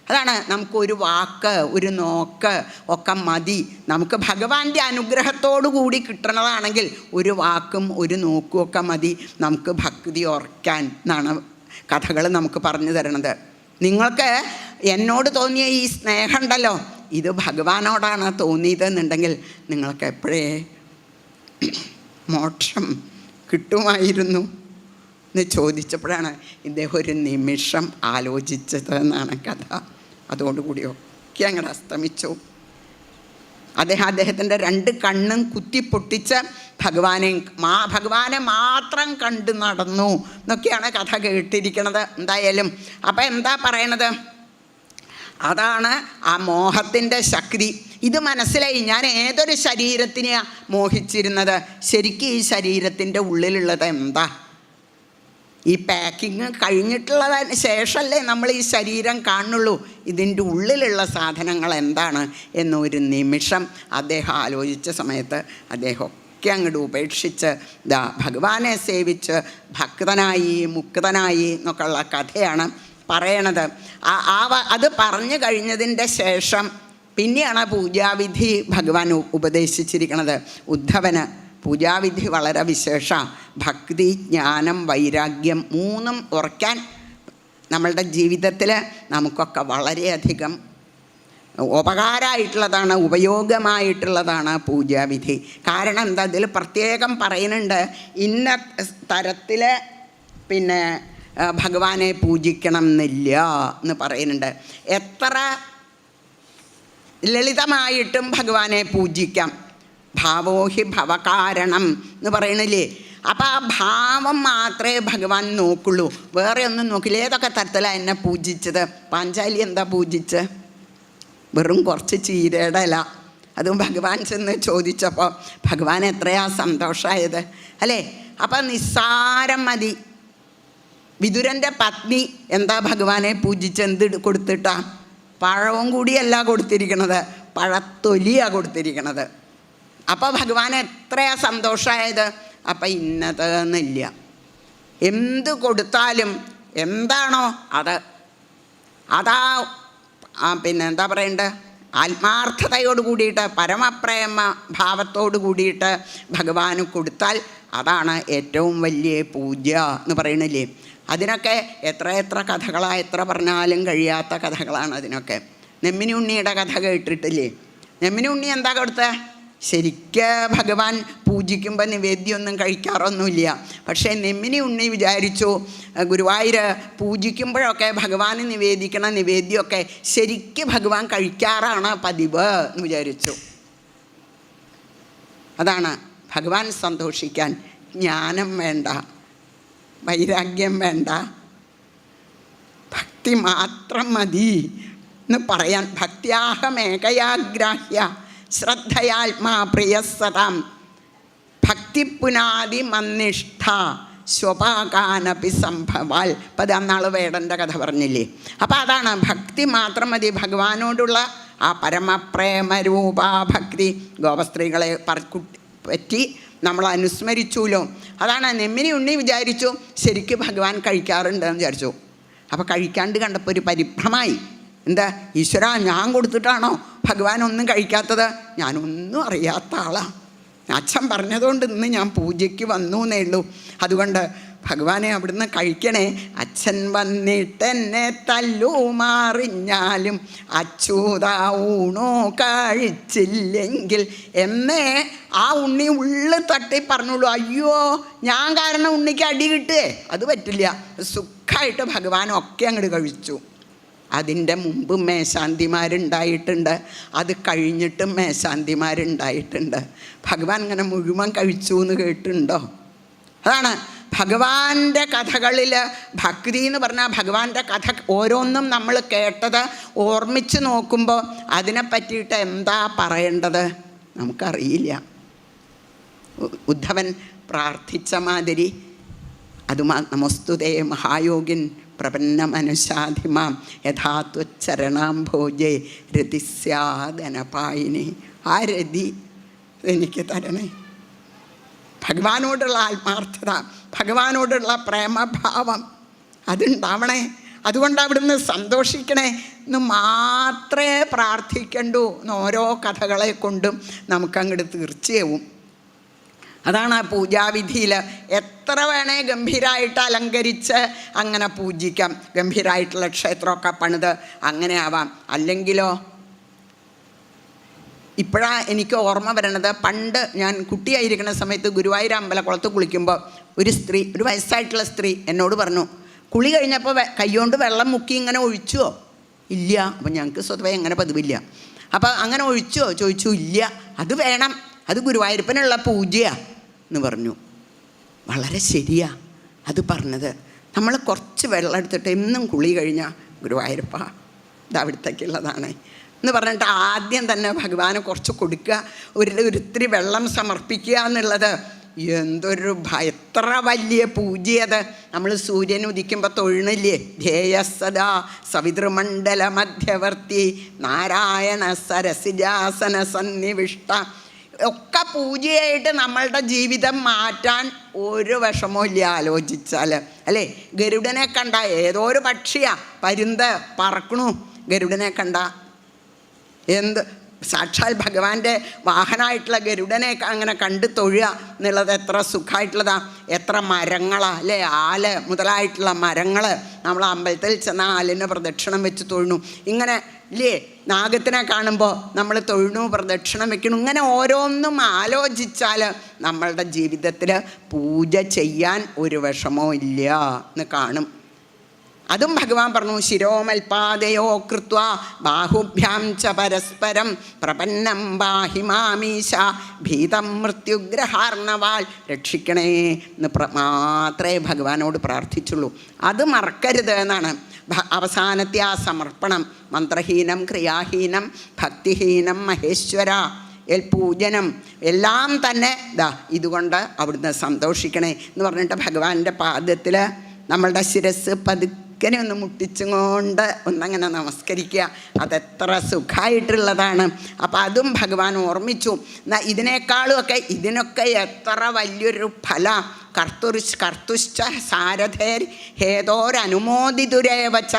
അതാണ് നമുക്കൊരു വാക്ക്, ഒരു നോക്ക് ഒക്കെ മതി. നമുക്ക് ഭഗവാന്റെ അനുഗ്രഹത്തോടു കൂടി കിട്ടണതാണെങ്കിൽ ഒരു വാക്കും ഒരു നോക്കും ഒക്കെ മതി നമുക്ക് ഭക്തി ഓർക്കാൻ എന്നാണ് കഥകൾ നമുക്ക് പറഞ്ഞു തരണത്. നിങ്ങൾക്ക് എന്നോട് തോന്നിയ ഈ സ്നേഹം ഉണ്ടല്ലോ, ഇത് ഭഗവാനോടാണ് തോന്നിയതെന്നുണ്ടെങ്കിൽ നിങ്ങൾക്ക് എപ്പോഴേ മോക്ഷം കിട്ടുമായിരുന്നു. എന്ന് ചോദിച്ചപ്പോഴാണ് ഇദ്ദേഹം ഒരു നിമിഷം ആലോചിച്ചത് എന്നാണ് കഥ. അതോടുകൂടിയൊക്കെ അങ്ങോട്ട് അസ്തമിച്ചു. അദ്ദേഹത്തിൻ്റെ 2 കണ്ണും കുത്തിപ്പൊട്ടിച്ച് ഭഗവാനെ മാത്രം കണ്ടു നടന്നു എന്നൊക്കെയാണ് കഥ കേട്ടിരിക്കുന്നത്. എന്തായാലും അപ്പം എന്താ പറയണത്, അതാണ് ആ മോഹത്തിൻ്റെ ശക്തി. ഇത് മനസ്സിലായി. ഞാൻ ഏതൊരു ശരീരത്തിനെയാണ് മോഹിച്ചിരുന്നത്, ശരിക്കും ഈ ശരീരത്തിൻ്റെ ഉള്ളിലുള്ളത് എന്താ? ഈ പാക്കിങ് കഴിഞ്ഞിട്ടുള്ളതിന് ശേഷമല്ലേ നമ്മൾ ഈ ശരീരം കാണുള്ളൂ. ഇതിൻ്റെ ഉള്ളിലുള്ള സാധനങ്ങൾ എന്താണ് എന്നൊരു നിമിഷം അദ്ദേഹം ആലോചിച്ച സമയത്ത് അദ്ദേഹമൊക്കെ അങ്ങോട്ട് ഉപേക്ഷിച്ച് ഭഗവാനെ സേവിച്ച് ഭക്തനായി മുക്തനായി എന്നൊക്കെയുള്ള കഥയാണ് പറയണത്. അത് പറഞ്ഞു കഴിഞ്ഞതിൻ്റെ ശേഷം പിന്നെയാണ് പൂജാവിധി ഭഗവാൻ ഉപദേശിച്ചിരിക്കുന്നത്. ഉദ്ധവന് പൂജാവിധി വളരെ വിശേഷ. ഭക്തി, ജ്ഞാനം, വൈരാഗ്യം 3ഉം ഉറയ്ക്കാൻ നമ്മളുടെ ജീവിതത്തിൽ നമുക്കൊക്കെ വളരെയധികം ഉപകാരമായിട്ടുള്ളതാണ്, ഉപയോഗമായിട്ടുള്ളതാണ് പൂജാവിധി. കാരണം എന്താ, ഇതിൽ പ്രത്യേകം പറയുന്നുണ്ട് ഇന്ന തരത്തിൽ പിന്നെ ഭഗവാനെ പൂജിക്കണം എന്നില്ല എന്ന് പറയുന്നുണ്ട്. എത്ര ലളിതമായിട്ടും ഭഗവാനെ പൂജിക്കാം. ഭാവോഹി ഭവകാരണം എന്ന് പറയണില്ലേ. അപ്പം ആ ഭാവം മാത്രമേ ഭഗവാൻ നോക്കുള്ളൂ, വേറെ ഒന്നും നോക്കില്ല. ഏതൊക്കെ തരത്തിലാണ് എന്നെ പൂജിച്ചത്? പാഞ്ചാലി എന്താ പൂജിച്ച്? വെറും കുറച്ച് ചീരയുടെ ഇല. അതും ഭഗവാൻ ചെന്ന് ചോദിച്ചപ്പോൾ ഭഗവാൻ എത്രയാ സന്തോഷമായത് അല്ലേ. അപ്പം നിസ്സാരം മതി. വിതുരൻ്റെ പത്നി എന്താ ഭഗവാനെ പൂജിച്ച് എന്ത് കൊടുത്തിട്ടാ? പഴവും കൂടിയല്ല കൊടുത്തിരിക്കണത്, പഴത്തൊലിയാണ് കൊടുത്തിരിക്കണത്. അപ്പോൾ ഭഗവാൻ എത്രയാ സന്തോഷമായത്. അപ്പം ഇന്നതെന്നില്ല, എന്ത് കൊടുത്താലും എന്താണോ അതാ പിന്നെ എന്താ പറയണ്ടത്, ആത്മാർത്ഥതയോട് കൂടിയിട്ട് പരമപ്രേമ ഭാവത്തോട് കൂടിയിട്ട് ഭഗവാന് കൊടുത്താൽ അതാണ് ഏറ്റവും വലിയ പൂജ എന്ന് പറയണില്ലേ. അതിനൊക്കെ എത്ര കഥകളാണ്, എത്ര പറഞ്ഞാലും കഴിയാത്ത കഥകളാണ് അതിനൊക്കെ. നെമ്മിനി ഉണ്ണിയുടെ കഥ കേട്ടിട്ടില്ലേ? നെമ്മിനി ഉണ്ണി എന്താ കൊടുത്തത്? ശരിക്ക് ഭഗവാൻ പൂജിക്കുമ്പോൾ നിവേദ്യമൊന്നും കഴിക്കാറൊന്നുമില്ല. പക്ഷേ നെമ്മിനി ഉണ്ണി വിചാരിച്ചു ഗുരുവായൂർ പൂജിക്കുമ്പോഴൊക്കെ ഭഗവാന് നിവേദിക്കണ നിവേദ്യമൊക്കെ ശരിക്ക് ഭഗവാൻ കഴിക്കാറാണ് പതിവ് എന്ന് വിചാരിച്ചു. അതാണ് ഭഗവാൻ സന്തോഷിക്കാൻ ജ്ഞാനം വേണ്ട, വൈരാഗ്യം വേണ്ട, ഭക്തി മാത്രം മതി എന്ന് പറയാൻ. ഭക്തിയാഹമേകയാഗ്രാഹ്യ ശ്രദ്ധയാത്മാ പ്രിയസതാം ഭക്തി പുനാദി മന്നിഷ്ഠ സ്വപാകാനപി സംഭവാൽ. അപ്പം അത് അന്നാൾ വേടൻ്റെ കഥ പറഞ്ഞില്ലേ. അപ്പം അതാണ് ഭക്തി മാത്രം മതി. ഭഗവാനോടുള്ള ആ പരമപ്രേമരൂപാ ഭക്തി ഗോപസ്ത്രീകളെ പറ്റി നമ്മൾ അനുസ്മരിച്ചുല്ലോ. അതാണ് നെമ്മിനി ഉണ്ണി വിചാരിച്ചു ശരിക്ക് ഭഗവാൻ കഴിക്കാറുണ്ടെന്ന് വിചാരിച്ചു. അപ്പോൾ കഴിക്കാണ്ട് കണ്ടപ്പോൾ ഒരു പരിഭ്രമായി. എന്താ ഈശ്വര, ഞാൻ കൊടുത്തിട്ടാണോ ഭഗവാൻ ഒന്നും കഴിക്കാത്തത്? ഞാനൊന്നും അറിയാത്ത ആളാണ്, അച്ഛൻ പറഞ്ഞതുകൊണ്ട് ഇന്ന് ഞാൻ പൂജയ്ക്ക് വന്നു എന്നേ ഉള്ളൂ. അതുകൊണ്ട് ഭഗവാനെ അവിടുന്ന് കഴിക്കണേ. അച്ഛൻ വന്നിട്ടെന്നെ തല്ലുമാറിഞ്ഞാലും അച്യുതാ ഊണോ കഴിച്ചില്ലെങ്കിൽ എന്നേ ആ ഉണ്ണി ഉള്ളിൽ തട്ടി പറഞ്ഞുള്ളൂ. അയ്യോ, ഞാൻ കാരണം ഉണ്ണിക്ക് അടി കിട്ടുകയെ, അത് പറ്റില്ല. സുഖമായിട്ട് ഭഗവാനൊക്കെ അങ്ങോട്ട് കഴിച്ചു. അതിൻ്റെ മുമ്പ് മേശാന്തിമാരുണ്ടായിട്ടുണ്ട്, അത് കഴിഞ്ഞിട്ടും മേശാന്തിമാരുണ്ടായിട്ടുണ്ട്. ഭഗവാൻ ഇങ്ങനെ മുഴുവൻ കഴിച്ചു എന്ന് കേട്ടിട്ടുണ്ടോ? അതാണ് ഭഗവാന്റെ കഥകളിൽ ഭക്തി എന്ന് പറഞ്ഞാൽ ഭഗവാന്റെ കഥ ഓരോന്നും നമ്മൾ കേട്ടത് ഓർമ്മിച്ച് നോക്കുമ്പോൾ അതിനെ പറ്റിയിട്ട് എന്താ പറയേണ്ടത് നമുക്കറിയില്ല. ഉദ്ധവൻ പ്രാർത്ഥിച്ച മാതിരി അതുമാ നമസ്തുതേ മഹായോഗിൻ പ്രപന്നമനുശാധിമാം യഥാത്വച്ചരണാംഭോജേ രതിസ്യാദനപായിനി. ആ രതി എനിക്ക് തരണേ. ഭഗവാനോടുള്ള ആത്മാർത്ഥത, ഭഗവാനോടുള്ള പ്രേമഭാവം അതുണ്ടാവണേ. അതുകൊണ്ട് അവിടുന്ന് സന്തോഷിക്കണേ എന്ന് മാത്രമേ പ്രാർത്ഥിക്കണ്ടൂ എന്ന് ഓരോ കഥകളെ കൊണ്ടും നമുക്കങ്ങോട്ട് തീർച്ചയാവും. അതാണ് ആ പൂജാവിധിയിൽ. എത്ര വേണേ ഗംഭീരമായിട്ട് അലങ്കരിച്ച് അങ്ങനെ പൂജിക്കാം, ഗംഭീരമായിട്ടുള്ള ക്ഷേത്രമൊക്കെ പണിത് അങ്ങനെ ആവാം. അല്ലെങ്കിലോ ഇപ്പോഴാണ് എനിക്ക് ഓർമ്മ വരണത്, പണ്ട് ഞാൻ കുട്ടിയായിരിക്കുന്ന സമയത്ത് ഗുരുവായൂർ അമ്പലക്കുളത്ത് കുളിക്കുമ്പോൾ ഒരു വയസ്സായിട്ടുള്ള സ്ത്രീ എന്നോട് പറഞ്ഞു, കുളി കഴിഞ്ഞപ്പോൾ കൈകൊണ്ട് വെള്ളം മുക്കി ഇങ്ങനെ ഒഴിച്ചുവോ? ഇല്ല. അപ്പം ഞങ്ങൾക്ക് സ്വതവേ അങ്ങനെ പതിവില്ല. അപ്പോൾ അങ്ങനെ ഒഴിച്ചോ ചോദിച്ചു. ഇല്ല, അത് വേണം, അത് ഗുരുവായൂരപ്പനുള്ള പൂജയാണ് എന്ന് പറഞ്ഞു. വളരെ ശരിയാ അത് പറഞ്ഞത്. നമ്മൾ കുറച്ച് വെള്ളം എടുത്തിട്ട് എന്നും കുളി കഴിഞ്ഞാൽ ഗുരുവായൂരപ്പ ഇത് അവിടത്തേക്കുള്ളതാണ് എന്ന് പറഞ്ഞിട്ട് ആദ്യം തന്നെ ഭഗവാന് കുറച്ച് കൊടുക്കുക, ഒരിത്തിരി വെള്ളം സമർപ്പിക്കുക എന്നുള്ളത് എന്തൊരു എത്ര വലിയ പൂജയത്. നമ്മൾ സൂര്യൻ ഉദിക്കുമ്പോൾ തൊഴണില്ലേ, ധ്യേയസദാ സവിതൃമണ്ഡല മധ്യവർത്തി നാരായണ സരസിജാസന സന്നിവിഷ്ട. ഒക്കെ പൂജയായിട്ട് നമ്മളുടെ ജീവിതം മാറ്റാൻ ഒരു വിഷമവും ഇല്ല ആലോചിച്ചാൽ, അല്ലേ? ഗരുഡനെ കണ്ട, ഏതോ ഒരു പക്ഷിയാ പരുന്ത് പറക്കണു, ഗരുഡനെ കണ്ട എന്ത് സാക്ഷാൽ ഭഗവാന്റെ വാഹനമായിട്ടുള്ള ഗരുഡനെ അങ്ങനെ കണ്ട് തൊഴുക എന്നുള്ളത് എത്ര സുഖമായിട്ടുള്ളതാ. എത്ര മരങ്ങളാ, അല്ലേ? ആല് മുതലായിട്ടുള്ള മരങ്ങൾ. നമ്മൾ അമ്പലത്തിൽ ചെന്ന ആലിന് പ്രദക്ഷിണം വെച്ച് തൊഴണു. ഇങ്ങനെ ഇല്ലേ, നാഗത്തിനെ കാണുമ്പോൾ നമ്മൾ തൊഴണു, പ്രദക്ഷിണം വെക്കണു. ഇങ്ങനെ ഓരോന്നും ആലോചിച്ചാൽ നമ്മളുടെ ജീവിതത്തിൽ പൂജ ചെയ്യാൻ ഒരു വിഷമവും ഇല്ല എന്ന് കാണും. അതും ഭഗവാൻ പറഞ്ഞു, ശിരോമൽപാദയോ കൃത്വ ബാഹുഭ്യാം ച പരസ്പരം പ്രപന്നം ബാഹി മാമീശ ഭീതം മൃത്യുഗ്രഹാർണവാൽ രക്ഷിക്കണേ എന്ന് മാത്രമേ ഭഗവാനോട് പ്രാർത്ഥിച്ചുള്ളൂ. അത് മറക്കരുത് എന്നാണ്. അവസാനത്തെ ആ സമർപ്പണം, മന്ത്രഹീനം ക്രിയാഹീനം ഭക്തിഹീനം മഹേശ്വര പൂജനം എല്ലാം തന്നെ ഇതുകൊണ്ട് അവിടുന്ന് സന്തോഷിക്കണേ എന്ന് പറഞ്ഞിട്ട് ഭഗവാന്റെ പാദത്തിൽ നമ്മളുടെ ശിരസ് പതുക്കനെ ഒന്ന് മുട്ടിച്ചുകൊണ്ട് ഒന്നങ്ങനെ നമസ്കരിക്കുക. അതെത്ര സുഖമായിട്ടുള്ളതാണ്. അപ്പോൾ അതും ഭഗവാൻ ഓർമ്മിച്ചു. ഇതിനൊക്കെ എത്ര വലിയൊരു ഫല. കർത്തുശ്ച സാരഥേർ ഹേതോരനുമോദിതുരേവച്ച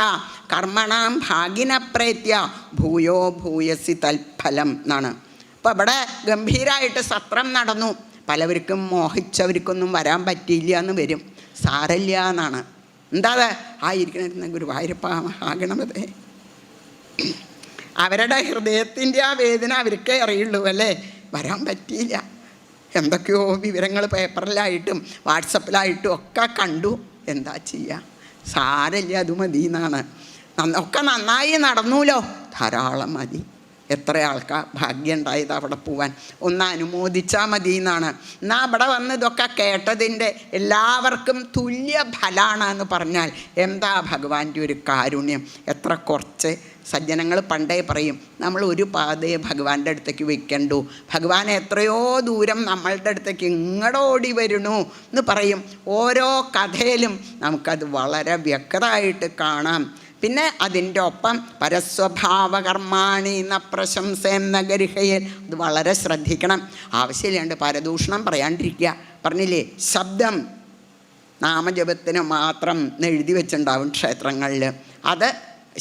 കർമ്മണാം ഭാഗിനപ്രേത്യ ഭൂയോ ഭൂയസി തൽഫലം എന്നാണ്. അപ്പോൾ ഇവിടെ ഗംഭീരമായിട്ട് സത്രം നടന്നു. പലവർക്കും മോഹിച്ചവർക്കൊന്നും വരാൻ പറ്റിയില്ല എന്ന് വരും, സാരല്ല എന്നാണ്. എന്താ ആയിരിക്കണ ഗുരുവായൂരപ്പ മഹാഗണപതേ. അവരുടെ ഹൃദയത്തിൻ്റെ ആ വേദന അവർക്കേ അറിയുള്ളൂ, അല്ലേ? വരാൻ പറ്റിയില്ല. എന്തൊക്കെയോ വിവരങ്ങൾ പേപ്പറിലായിട്ടും വാട്സപ്പിലായിട്ടും ഒക്കെ കണ്ടു. എന്താ ചെയ്യുക, സാരല്ല, അത് മതി എന്നാണ്. ഒക്കെ നന്നായി നടന്നൂലോ, ധാരാളം മതി. എത്ര ആൾക്കാർ ഭാഗ്യം ഉണ്ടായത് അവിടെ പോവാൻ, ഒന്ന് അനുമോദിച്ചാൽ മതി എന്നാണ്. എന്നാൽ അവിടെ വന്ന് ഇതൊക്കെ കേട്ടതിൻ്റെ എല്ലാവർക്കും തുല്യ ഫലമാണ് എന്ന് പറഞ്ഞാൽ എന്താ ഭഗവാന്റെ ഒരു കാരുണ്യം. എത്ര കുറച്ച് സജ്ജനങ്ങൾ പണ്ടേ പറയും, നമ്മൾ ഒരു പാതയെ ഭഗവാന്റെ അടുത്തേക്ക് വെക്കണ്ടു, ഭഗവാൻ എത്രയോ ദൂരം നമ്മളുടെ അടുത്തേക്ക് ഇങ്ങോട്ടോടി വരണു എന്ന് പറയും. ഓരോ കഥയിലും നമുക്കത് വളരെ വ്യക്തമായിട്ട് കാണാം. പിന്നെ അതിൻ്റെ ഒപ്പം പരസ്വഭാവകർമാണി എന്ന പ്രശംസയെന്ന ഗരിഹയിൽ അത് വളരെ ശ്രദ്ധിക്കണം. ആവശ്യമില്ലാണ്ട് പരദൂഷണം പറയാണ്ടിരിക്കുക. പറഞ്ഞില്ലേ, ശബ്ദം നാമജപത്തിന് മാത്രം എഴുതി വെച്ചിട്ടുണ്ടാവും ക്ഷേത്രങ്ങളിൽ. അത്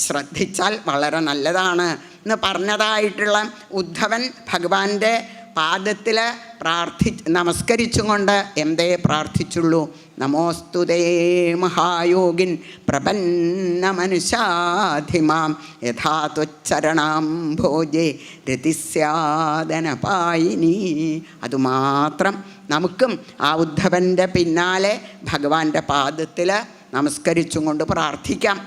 ശ്രദ്ധിച്ചാൽ വളരെ നല്ലതാണ് എന്ന് പറഞ്ഞതായിട്ടുള്ള ഉദ്ധവൻ ഭഗവാന്റെ പാദത്തിൽ നമസ്കരിച്ചും കൊണ്ട് എന്തേ പ്രാർത്ഥിച്ചുള്ളൂ? നമോസ്തുതേ മഹായോഗിൻ പ്രപന്ന മനുഷ്യാധിമാം യഥാ ത്വച്ചരണാം ഭോജേ രതിസ്യാദനപായിനി. അതുമാത്രം നമുക്കും ആ ഉദ്ധവൻ്റെ പിന്നാലെ ഭഗവാന്റെ പാദത്തിൽ നമസ്കരിച്ചും കൊണ്ട് പ്രാർത്ഥിക്കാം.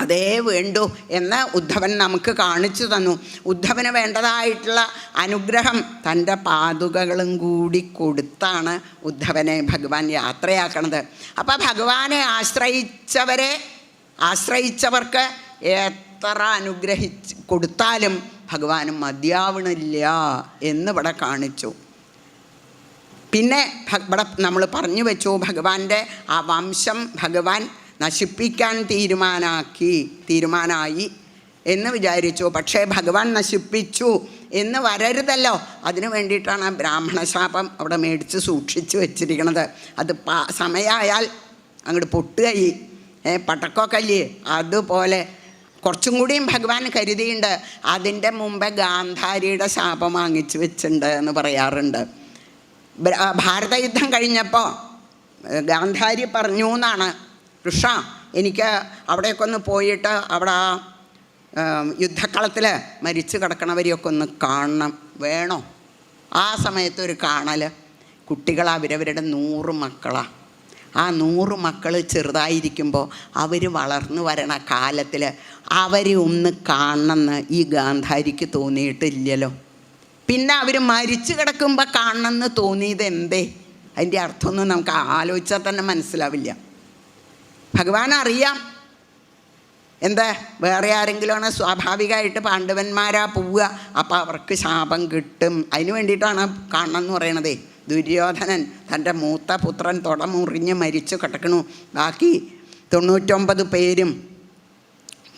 അതേ വേണ്ടു എന്ന് ഉദ്ധവൻ നമുക്ക് കാണിച്ചു തന്നു. ഉദ്ധവന് വേണ്ടതായിട്ടുള്ള അനുഗ്രഹം തൻ്റെ പാതുകകളും കൂടി കൊടുത്താണ് ഉദ്ധവനെ ഭഗവാൻ യാത്രയാക്കണത്. അപ്പം ഭഗവാനെ ആശ്രയിച്ചവർക്ക് എത്ര കൊടുത്താലും ഭഗവാന് മതിയാവണില്ല എന്നിവിടെ കാണിച്ചു. പിന്നെ ഇവിടെ നമ്മൾ പറഞ്ഞു വെച്ചു, ഭഗവാന്റെ ആ വംശം ഭഗവാൻ നശിപ്പിക്കാൻ തീരുമാനമായി എന്ന് വിചാരിച്ചു. പക്ഷേ ഭഗവാൻ നശിപ്പിച്ചു എന്ന് വരരുതല്ലോ, അതിനു വേണ്ടിയിട്ടാണ് ബ്രാഹ്മണശാപം അവിടെ മേടിച്ച് സൂക്ഷിച്ച് വെച്ചിരിക്കണത്. അത് സമയമായാൽ അങ്ങോട്ട് പൊട്ടുകയി പടക്കമൊക്കെ അതുപോലെ കുറച്ചും കൂടിയും ഭഗവാൻ കരുതിയുണ്ട്. അതിൻ്റെ മുമ്പേ ഗാന്ധാരിയുടെ ശാപം വാങ്ങിച്ച് വെച്ചിട്ടുണ്ട് എന്ന് പറയാറുണ്ട്. ഭാരതയുദ്ധം കഴിഞ്ഞപ്പോൾ ഗാന്ധാരി പറഞ്ഞു എന്നാണ്, കൃഷ്ണ എനിക്ക് അവിടെയൊക്കെ ഒന്ന് പോയിട്ട് അവിടെ യുദ്ധക്കളത്തിൽ മരിച്ചു കിടക്കണവരെയൊക്കെ ഒന്ന് കാണണം, വേണോ? ആ സമയത്തൊരു കാണൽ. കുട്ടികൾ അവരവരുടെ 100 മക്കളാണ്. ആ 100 മക്കൾ ചെറുതായിരിക്കുമ്പോൾ അവർ വളർന്നു വരണ കാലത്തിൽ അവരെ ഒന്ന് കാണണമെന്ന് ഈ ഗാന്ധാരിക്ക് തോന്നിയിട്ടില്ലല്ലോ. പിന്നെ അവർ മരിച്ചു കിടക്കുമ്പോൾ കാണണമെന്ന് തോന്നിയത് എന്തേ? അതിൻ്റെ അർത്ഥമൊന്നും നമുക്ക് ആലോചിച്ചാൽ തന്നെ മനസ്സിലാവില്ല. ഭഗവാൻ അറിയാം എന്താ വേറെ ആരെങ്കിലുമാണ് സ്വാഭാവികമായിട്ട് പാണ്ഡവന്മാരാ പോവുക, അപ്പോൾ അവർക്ക് ശാപം കിട്ടും. അതിന് വേണ്ടിയിട്ടാണ് കാണണം എന്ന് പറയണതേ. ദുര്യോധനൻ തൻ്റെ മൂത്ത പുത്രൻ തുടമുറിഞ്ഞ് മരിച്ചു കിടക്കണു. ബാക്കി 99 പേരും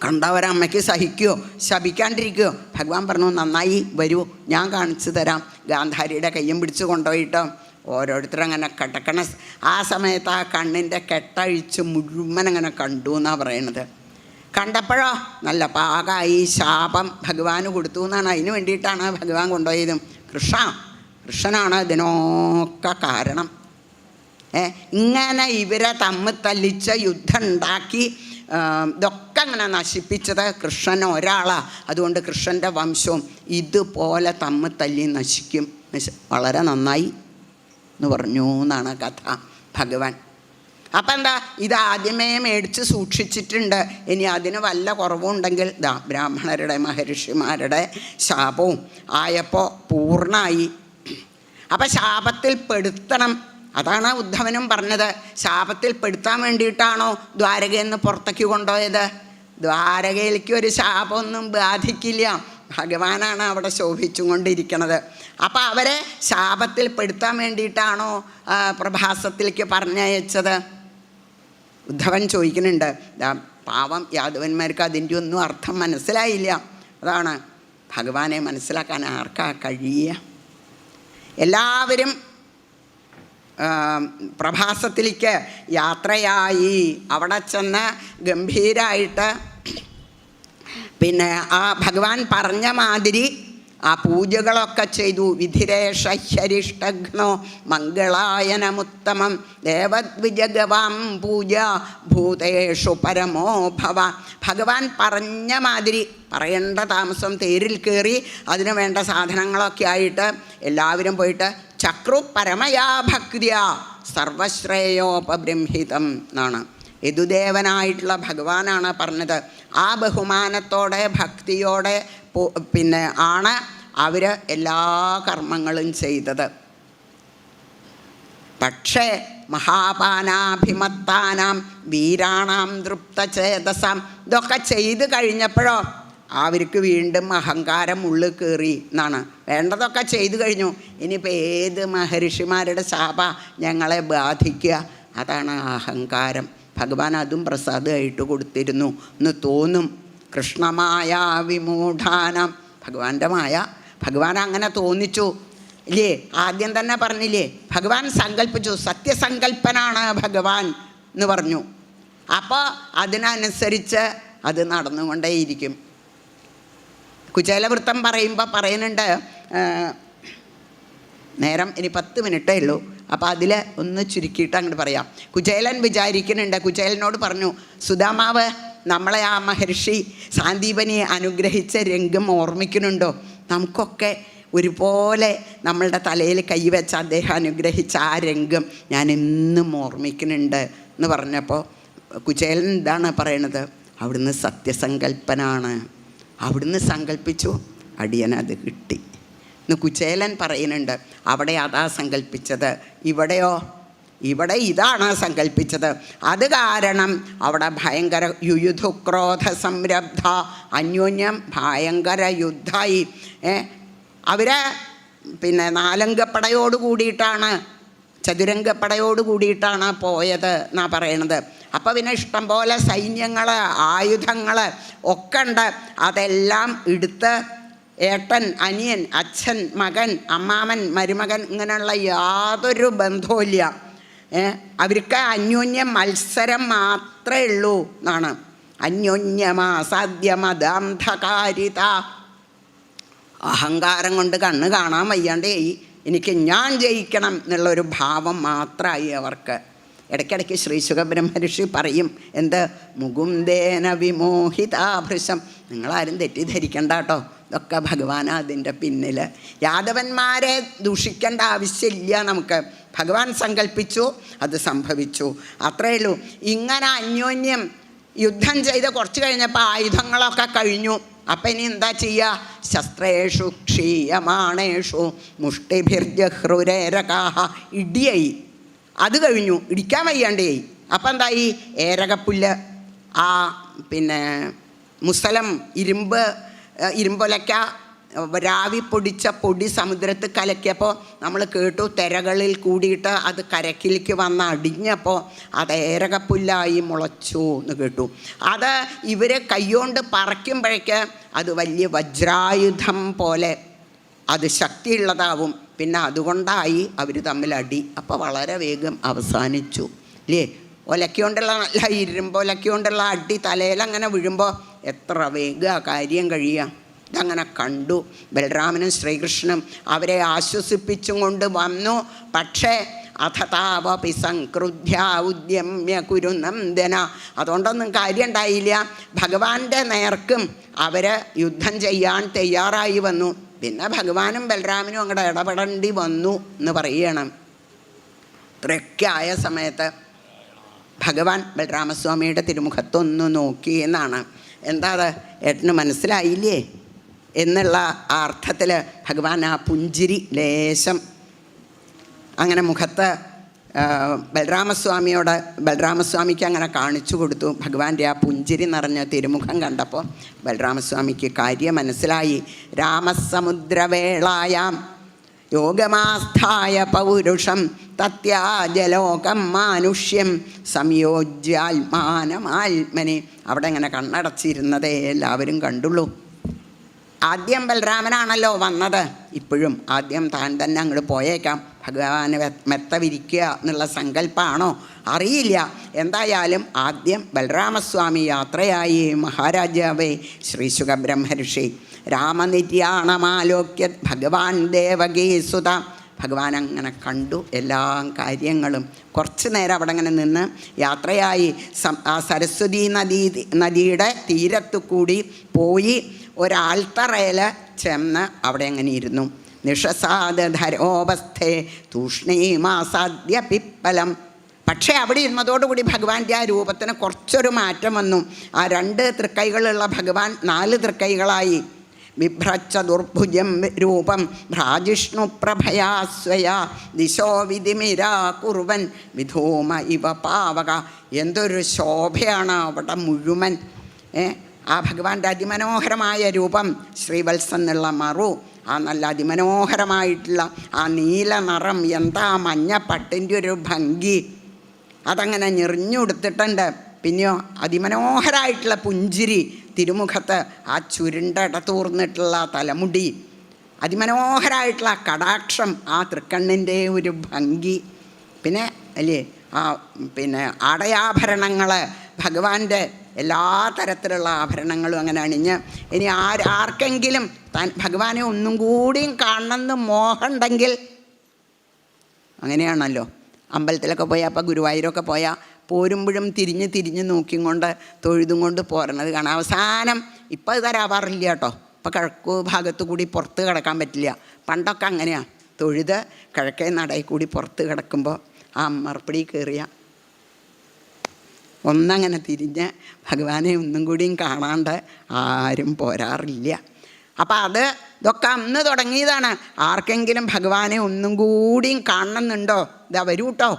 കണ്ടവരമ്മയ്ക്ക് സഹിക്കുമോ, ശപിക്കാണ്ടിരിക്കുമോ? ഭഗവാൻ പറഞ്ഞു, നന്നായി വരൂ, ഞാൻ കാണിച്ചു തരാം. ഗാന്ധാരിയുടെ കയ്യും പിടിച്ച് കൊണ്ടുപോയിട്ടോ ഓരോരുത്തരങ്ങനെ കിടക്കണ ആ സമയത്ത് ആ കണ്ണിൻ്റെ കെട്ടഴിച്ച് മുഴുവൻ അങ്ങനെ കണ്ടു എന്നാണ് പറയണത്. കണ്ടപ്പോഴോ നല്ല പാകമായി ശാപം ഭഗവാന് കൊടുത്തു എന്നാണ്. അതിന് വേണ്ടിയിട്ടാണ് ഭഗവാൻ കൊണ്ടുപോയതും. കൃഷ്ണനാണ് ഇതിനൊക്കെ കാരണം. ഇങ്ങനെ ഇവരെ തമ്മിൽ തല്ലിച്ച യുദ്ധം ഉണ്ടാക്കി ഇതൊക്കെ അങ്ങനെ നശിപ്പിച്ചത് കൃഷ്ണൻ ഒരാളാണ്. അതുകൊണ്ട് കൃഷ്ണൻ്റെ വംശവും ഇതുപോലെ തമ്മിൽ തല്ലി നശിക്കും. വളരെ നന്നായി എന്ന് പറഞ്ഞു എന്നാണ് കഥ ഭഗവാൻ. അപ്പം എന്താ, ഇത് ആദ്യമേ മേടിച്ച് സൂക്ഷിച്ചിട്ടുണ്ട്. ഇനി അതിന് വല്ല കുറവുണ്ടെങ്കിൽ ബ്രാഹ്മണരുടെ മഹർഷിമാരുടെ ശാപവും ആയപ്പോൾ പൂർണ്ണമായി. അപ്പം ശാപത്തിൽ പെടുത്തണം. അതാണ് ഉദ്ധവനും പറഞ്ഞത്. ശാപത്തിൽ പെടുത്താൻ വേണ്ടിയിട്ടാണോ ദ്വാരകയിൽ നിന്ന് പുറത്തേക്ക് കൊണ്ടുപോയത്? ദ്വാരകയിലേക്ക് ഒരു ശാപമൊന്നും ബാധിക്കില്ല. ഭഗവാനാണ് അവിടെ ശോഭിച്ചും കൊണ്ടിരിക്കുന്നത്. അപ്പം അവരെ ശാപത്തിൽ പെടുത്താൻ വേണ്ടിയിട്ടാണോ പ്രഭാസത്തിലേക്ക് പറഞ്ഞയച്ചത്? ഉദ്ധവൻ ചോദിക്കുന്നുണ്ട്. പാവം യാദവന്മാർക്ക് അതിൻ്റെ ഒന്നും അർത്ഥം മനസ്സിലായില്ല. അതാണ് ഭഗവാനെ മനസ്സിലാക്കാൻ ആർക്കാ കഴിയുക? എല്ലാവരും പ്രഭാസത്തിലേക്ക് യാത്രയായി. അവിടെ ചെന്ന് ഗംഭീരമായിട്ട് പിന്നെ ആ ഭഗവാൻ പറഞ്ഞ മാതിരി ആ പൂജകളൊക്കെ ചെയ്തു. വിധിരേഷരിഷ്ടഘ്നോ മംഗളായനമുത്തമം ദേവദ്വിജഗവാം പൂജ ഭൂതേഷു പരമോ ഭവ. ഭഗവാൻ പറഞ്ഞ മാതിരി പറയേണ്ട താമസം തേരിൽ കയറി അതിന് വേണ്ട സാധനങ്ങളൊക്കെ ആയിട്ട് എല്ലാവരും പോയിട്ട് ചക്രു പരമയാ ഭക്തിയ സർവശ്രേയോപബ്രംഹിതം എന്നാണ് യദുദേവനായിട്ടുള്ള ഭഗവാനാണ് പറഞ്ഞത്. ആ ബഹുമാനത്തോടെ ഭക്തിയോടെ പിന്നെ ആണ് അവർ എല്ലാ കർമ്മങ്ങളും ചെയ്തത്. പക്ഷേ മഹാപാനാഭിമത്താനാം വീരാണാം തൃപ്തചേതസാം ഇതൊക്കെ ചെയ്ത് കഴിഞ്ഞപ്പോഴോ അവർക്ക് വീണ്ടും അഹങ്കാരം ഉള്ളിൽ കയറി എന്നാണ്. വേണ്ടതൊക്കെ ചെയ്തു കഴിഞ്ഞു. ഇനിയിപ്പോൾ ഏത് മഹർഷിമാരുടെ ശാപ ഞങ്ങളെ ബാധിക്കുക? അതാണ് അഹങ്കാരം. ഭഗവാൻ അതും പ്രസാദമായിട്ട് കൊടുത്തിരുന്നു എന്ന് തോന്നും. കൃഷ്ണമായ വിമൂഢാനം ഭഗവാന്റെ മായ. ഭഗവാൻ അങ്ങനെ തോന്നിച്ചു ഇല്ലേ? ആദ്യം തന്നെ പറഞ്ഞില്ലേ, ഭഗവാൻ സങ്കല്പിച്ചു. സത്യസങ്കല്പനാണ് ഭഗവാൻ എന്ന് പറഞ്ഞു. അപ്പോൾ അതിനനുസരിച്ച് അത് നടന്നുകൊണ്ടേയിരിക്കും. കുചേലവൃത്തം പറയുമ്പോൾ പറയുന്നുണ്ട്, നേരം ഇനി 10 മിനിറ്റേ ഉള്ളൂ. അപ്പോൾ അതിൽ ഒന്ന് ചുരുക്കിയിട്ട് അങ്ങോട്ട് പറയാം. കുചേലൻ വിചാരിക്കുന്നുണ്ട്, കുചേലനോട് പറഞ്ഞു, സുദാമാവ് നമ്മളെ ആ മഹർഷി സാന്ദീപനെ അനുഗ്രഹിച്ച രംഗം ഓർമ്മിക്കുന്നുണ്ടോ? നമുക്കൊക്കെ ഒരുപോലെ നമ്മളുടെ തലയിൽ കൈവച്ച് അദ്ദേഹം അനുഗ്രഹിച്ച ആ രംഗം ഞാൻ എന്നും ഓർമ്മിക്കുന്നുണ്ട് എന്ന് പറഞ്ഞപ്പോൾ കുചേലൻ എന്താണ് പറയണത്? അവിടുന്ന് സത്യസങ്കല്പനാണ്. അവിടുന്ന് സങ്കല്പിച്ചു, അടിയനത് കിട്ടി എന്ന് കുചേലൻ പറയുന്നുണ്ട്. അവിടെ അതാ സങ്കല്പിച്ചത്, ഇവിടെയോ? ഇവിടെ ഇതാണ് സങ്കല്പിച്ചത്. അത് കാരണം അവിടെ ഭയങ്കര യുയുധുക്രോധ സംരബ്ധ, അന്യോന്യം ഭയങ്കര യുദ്ധമായി. അവരെ പിന്നെ 4 അംഗപ്പടയോട് കൂടിയിട്ടാണ്, ചതുരംഗപ്പടയോട് കൂടിയിട്ടാണ് പോയത് എന്നാണ് പറയണത്. അപ്പോൾ പിന്നെ ഇഷ്ടം പോലെ സൈന്യങ്ങൾ, ആയുധങ്ങൾ ഒക്കെ ഉണ്ട്. അതെല്ലാം എടുത്ത് ഏട്ടൻ, അനിയൻ, അച്ഛൻ, മകൻ, അമ്മാമൻ, മരുമകൻ ഇങ്ങനെയുള്ള യാതൊരു ബന്ധവുമില്ല. അവർക്ക് അന്യോന്യം മത്സരം മാത്രമേ ഉള്ളൂ എന്നാണ്. അന്യോന്യമാസാധ്യമദാന്ധകാരിത. അഹങ്കാരം കൊണ്ട് കണ്ണ് കാണാൻ വയ്യാണ്ടേ എനിക്ക് ഞാൻ ജയിക്കണം എന്നുള്ളൊരു ഭാവം മാത്രമായി അവർക്ക്. ഇടയ്ക്കിടയ്ക്ക് ശ്രീ സുഖബ്രഹ്മർഷി പറയും, എന്ത് മുകുന്ദേന വിമോഹിതാഭൃശം. നിങ്ങളാരും തെറ്റിദ്ധരിക്കണ്ട കേട്ടോ, ഇതൊക്കെ ഭഗവാനാണ് അതിൻ്റെ പിന്നിൽ. യാദവന്മാരെ ദൂഷിക്കേണ്ട ആവശ്യമില്ല നമുക്ക്. ഭഗവാൻ സങ്കല്പിച്ചു, അത് സംഭവിച്ചു, അത്രയേ ഉള്ളൂ. ഇങ്ങനെ അന്യോന്യം യുദ്ധം ചെയ്ത് കുറച്ച് കഴിഞ്ഞപ്പോൾ ആയുധങ്ങളൊക്കെ കഴിഞ്ഞു. അപ്പം ഇനി എന്താ ചെയ്യുക? ശസ്ത്രേഷു ക്ഷീയമാണേഷു മുഷ്ടിഭിർജഹ്രുരേരകാഹ. ഇടിയായി, അത് കഴിഞ്ഞു, ഇടിക്കാൻ വയ്യാണ്ടേയി. അപ്പം എന്തായി? ഏരകപ്പുല്ല്, ആ പിന്നെ മുസലം, ഇരുമ്പൊലക്ക, രാവി പൊടിച്ച പൊടി സമുദ്രത്തിൽ കലക്കിയപ്പോൾ നമ്മൾ കേട്ടു തിരകളിൽ കൂടിയിട്ട് അത് കരക്കിലേക്ക് വന്ന് അടിഞ്ഞപ്പോൾ അത് ഏരകപ്പുല്ലായി മുളച്ചു എന്ന് കേട്ടു. അത് ഇവർ കൈകൊണ്ട് പറിക്കുമ്പോഴേക്ക് അത് വലിയ വജ്രായുധം പോലെ അത് ശക്തിയുള്ളതാവും. പിന്നെ അതുകൊണ്ടായി അവർ തമ്മിൽ അടി. അപ്പോൾ വളരെ വേഗം അവസാനിച്ചു അല്ലേ? ഒലക്കൊണ്ടുള്ള നല്ല ഇരുമ്പൊലക്കൊണ്ടുള്ള അടി തലയിലങ്ങനെ വീഴുമ്പോൾ എത്ര വേഗം കാര്യം കഴിയുക. ഇതങ്ങനെ കണ്ടു ബലരാമനും ശ്രീകൃഷ്ണനും. അവരെ ആശ്വസിപ്പിച്ചും കൊണ്ട് വന്നു. പക്ഷേ അഥതാവപി സംക്രുദ്ധ്യ ഉദ്യമ്യ കുരുനന്ദന. അതുകൊണ്ടൊന്നും കാര്യം ഉണ്ടായില്ല. ഭഗവാന്റെ നേർക്കും അവർ യുദ്ധം ചെയ്യാൻ തയ്യാറായി വന്നു. പിന്നെ ഭഗവാനും ബലരാമനും അങ്ങോട്ട് ഇടപെടേണ്ടി വന്നു എന്ന് പറയണം. ഇത്രയൊക്കെ ആയ സമയത്ത് ഭഗവാൻ ബലരാമസ്വാമിയുടെ തിരുമുഖത്തൊന്ന് നോക്കി എന്നാണ്. എന്താ അത് ഏട്ടന് മനസ്സിലായില്ലേ എന്നുള്ള ആ അർത്ഥത്തിൽ ഭഗവാൻ ആ പുഞ്ചിരി ലേശം അങ്ങനെ മുഖത്ത് ബലരാമസ്വാമിക്ക് അങ്ങനെ കാണിച്ചു കൊടുത്തു. ഭഗവാന്റെ ആ പുഞ്ചിരി നിറഞ്ഞ തിരുമുഖം കണ്ടപ്പോൾ ബലരാമസ്വാമിക്ക് കാര്യം മനസ്സിലായി. രാമസമുദ്രവേളായാം യോഗമാസ്ഥായ പൗരുഷം തത്യാജലോകം മാനുഷ്യം സംയോജ്യാത്മാനമാത്മനെ. അവിടെ ഇങ്ങനെ കണ്ണടച്ചിരുന്നതേ എല്ലാവരും കണ്ടുള്ളൂ. ആദ്യം ബലരാമനാണല്ലോ വന്നത്. ഇപ്പോഴും ആദ്യം താൻ തന്നെ അങ്ങോട്ട് പോയേക്കാം. ഭഗവാന് മെത്ത വിരിക്കുക എന്നുള്ള സങ്കല്പമാണോ അറിയില്ല. എന്തായാലും ആദ്യം ബലരാമസ്വാമി യാത്രയായി. മഹാരാജാവേ ശ്രീ ശുകബ്രഹ്മർഷി രാമനിര്യാണമാലോക്യ ഭഗവാൻ ദേവകീസുത. ഭഗവാൻ അങ്ങനെ കണ്ടു എല്ലാ കാര്യങ്ങളും. കുറച്ച് നേരം അവിടെ അങ്ങനെ നിന്ന് യാത്രയായി ആ സരസ്വതി നദിയുടെ തീരത്തു കൂടി പോയി ഒരാൾത്തറയിൽ ചെന്ന് അവിടെ അങ്ങനെ ഇരുന്നു. നിഷസാദധരോപസ്ഥേ തൂഷ്ണീമാസാദ്യ പിപ്പലം. പക്ഷേ അവിടെ ഇരുന്നതോടുകൂടി ഭഗവാന്റെ ആ രൂപത്തിന് കുറച്ചൊരു മാറ്റം വന്നു. ആ 2 തൃക്കൈകളുള്ള ഭഗവാൻ 4 തൃക്കൈകളായി. ബിഭ്രച്ച ദുർഭുജം രൂപം ഭ്രാജിഷ്ണു പ്രഭയാസ്വയാ ദിശോ വിധിമിരാ കുറുവൻ വിധൂമ ഇവ പാവക. എന്തൊരു ശോഭയാണ് അവിടെ മുഴുവൻ. ആ ഭഗവാന്റെ അതിമനോഹരമായ രൂപം, ശ്രീവത്സം എന്നുള്ള മറു, ആ നല്ല അതിമനോഹരമായിട്ടുള്ള ആ നീല നിറം, എന്താ മഞ്ഞപ്പട്ടിൻ്റെ ഒരു ഭംഗി, അതങ്ങനെ ഞെറിഞ്ഞുകൊടുത്തിട്ടുണ്ട്. പിന്നെയോ അതിമനോഹരമായിട്ടുള്ള പുഞ്ചിരി തിരുമുഖത്ത്, ആ ചുരുണ്ട ഇടതൂർന്നിട്ടുള്ള തലമുടി, അതിമനോഹരമായിട്ടുള്ള കടാക്ഷം, ആ തൃക്കണ്ണിൻ്റെ ഒരു ഭംഗി. പിന്നെ അല്ലേ ആ പിന്നെ ആടയാഭരണങ്ങൾ, ഭഗവാന്റെ എല്ലാ തരത്തിലുള്ള ആഭരണങ്ങളും അങ്ങനെ അണിഞ്ഞ്. ഇനി ആർക്കെങ്കിലും ഭഗവാനെ ഒന്നും കൂടിയും കാണണമെന്ന് മോഹമുണ്ടെങ്കിൽ അങ്ങനെയാണല്ലോ. അമ്പലത്തിലൊക്കെ പോയാൽ, അപ്പോൾ ഗുരുവായൂരൊക്കെ പോയാൽ പോരുമ്പോഴും തിരിഞ്ഞ് നോക്കിയും കൊണ്ട് തൊഴുതും കൊണ്ട് പോരണത് കാണാം. അവസാനം ഇപ്പം ഇത് തരാവാറില്ല കേട്ടോ. ഇപ്പം കിഴക്ക് ഭാഗത്ത് കൂടി പുറത്ത് കിടക്കാൻ പറ്റില്ല. പണ്ടൊക്കെ അങ്ങനെയാണ്. തൊഴുത് കിഴക്കേ നടയിൽ കൂടി പുറത്ത് കിടക്കുമ്പോൾ ആ അമ്മർപ്പടി കയറിയ ഒന്നങ്ങനെ തിരിഞ്ഞ് ഭഗവാനെ ഒന്നും കൂടിയും കാണാണ്ട് ആരും പോരാറില്ല. അപ്പം ഇതൊക്കെ അന്ന് തുടങ്ങിയതാണ്. ആർക്കെങ്കിലും ഭഗവാനെ ഒന്നും കൂടിയും കാണണമെന്നുണ്ടോ, ഇതാ വരൂ കേട്ടോ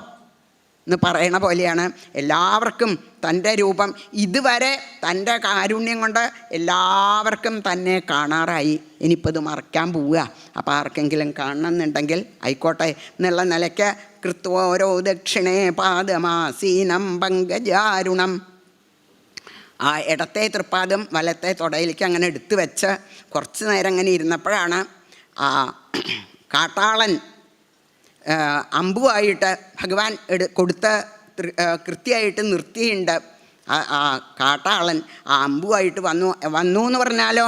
എന്ന് പറയണ പോലെയാണ്. എല്ലാവർക്കും തൻ്റെ രൂപം ഇതുവരെ തൻ്റെ കാരുണ്യം കൊണ്ട് എല്ലാവർക്കും തന്നെ കാണാറായി. ഇനിയിപ്പോൾ ഇത് മറക്കാൻ പോവുക. അപ്പോൾ ആർക്കെങ്കിലും കാണണമെന്നുണ്ടെങ്കിൽ ആയിക്കോട്ടെ എന്നുള്ള നിലയ്ക്ക് കൃത്വോരോ ദക്ഷിണേ പാദമാസീനം പങ്കജാരുണം. ആ ഇടത്തെ തൃപ്പാദം വലത്തെ തുടയിലേക്ക് അങ്ങനെ എടുത്തു വെച്ച് കുറച്ച് നേരം അങ്ങനെ ഇരുന്നപ്പോഴാണ് ആ കാട്ടാളൻ അമ്പുമായിട്ട് ഭഗവാൻ കൊടുത്ത് കൃത്യമായിട്ട് നിർത്തിയിട്ടുണ്ട്. ആ കാട്ടാളൻ ആ അമ്പുമായിട്ട് വന്നു എന്ന് പറഞ്ഞാലോ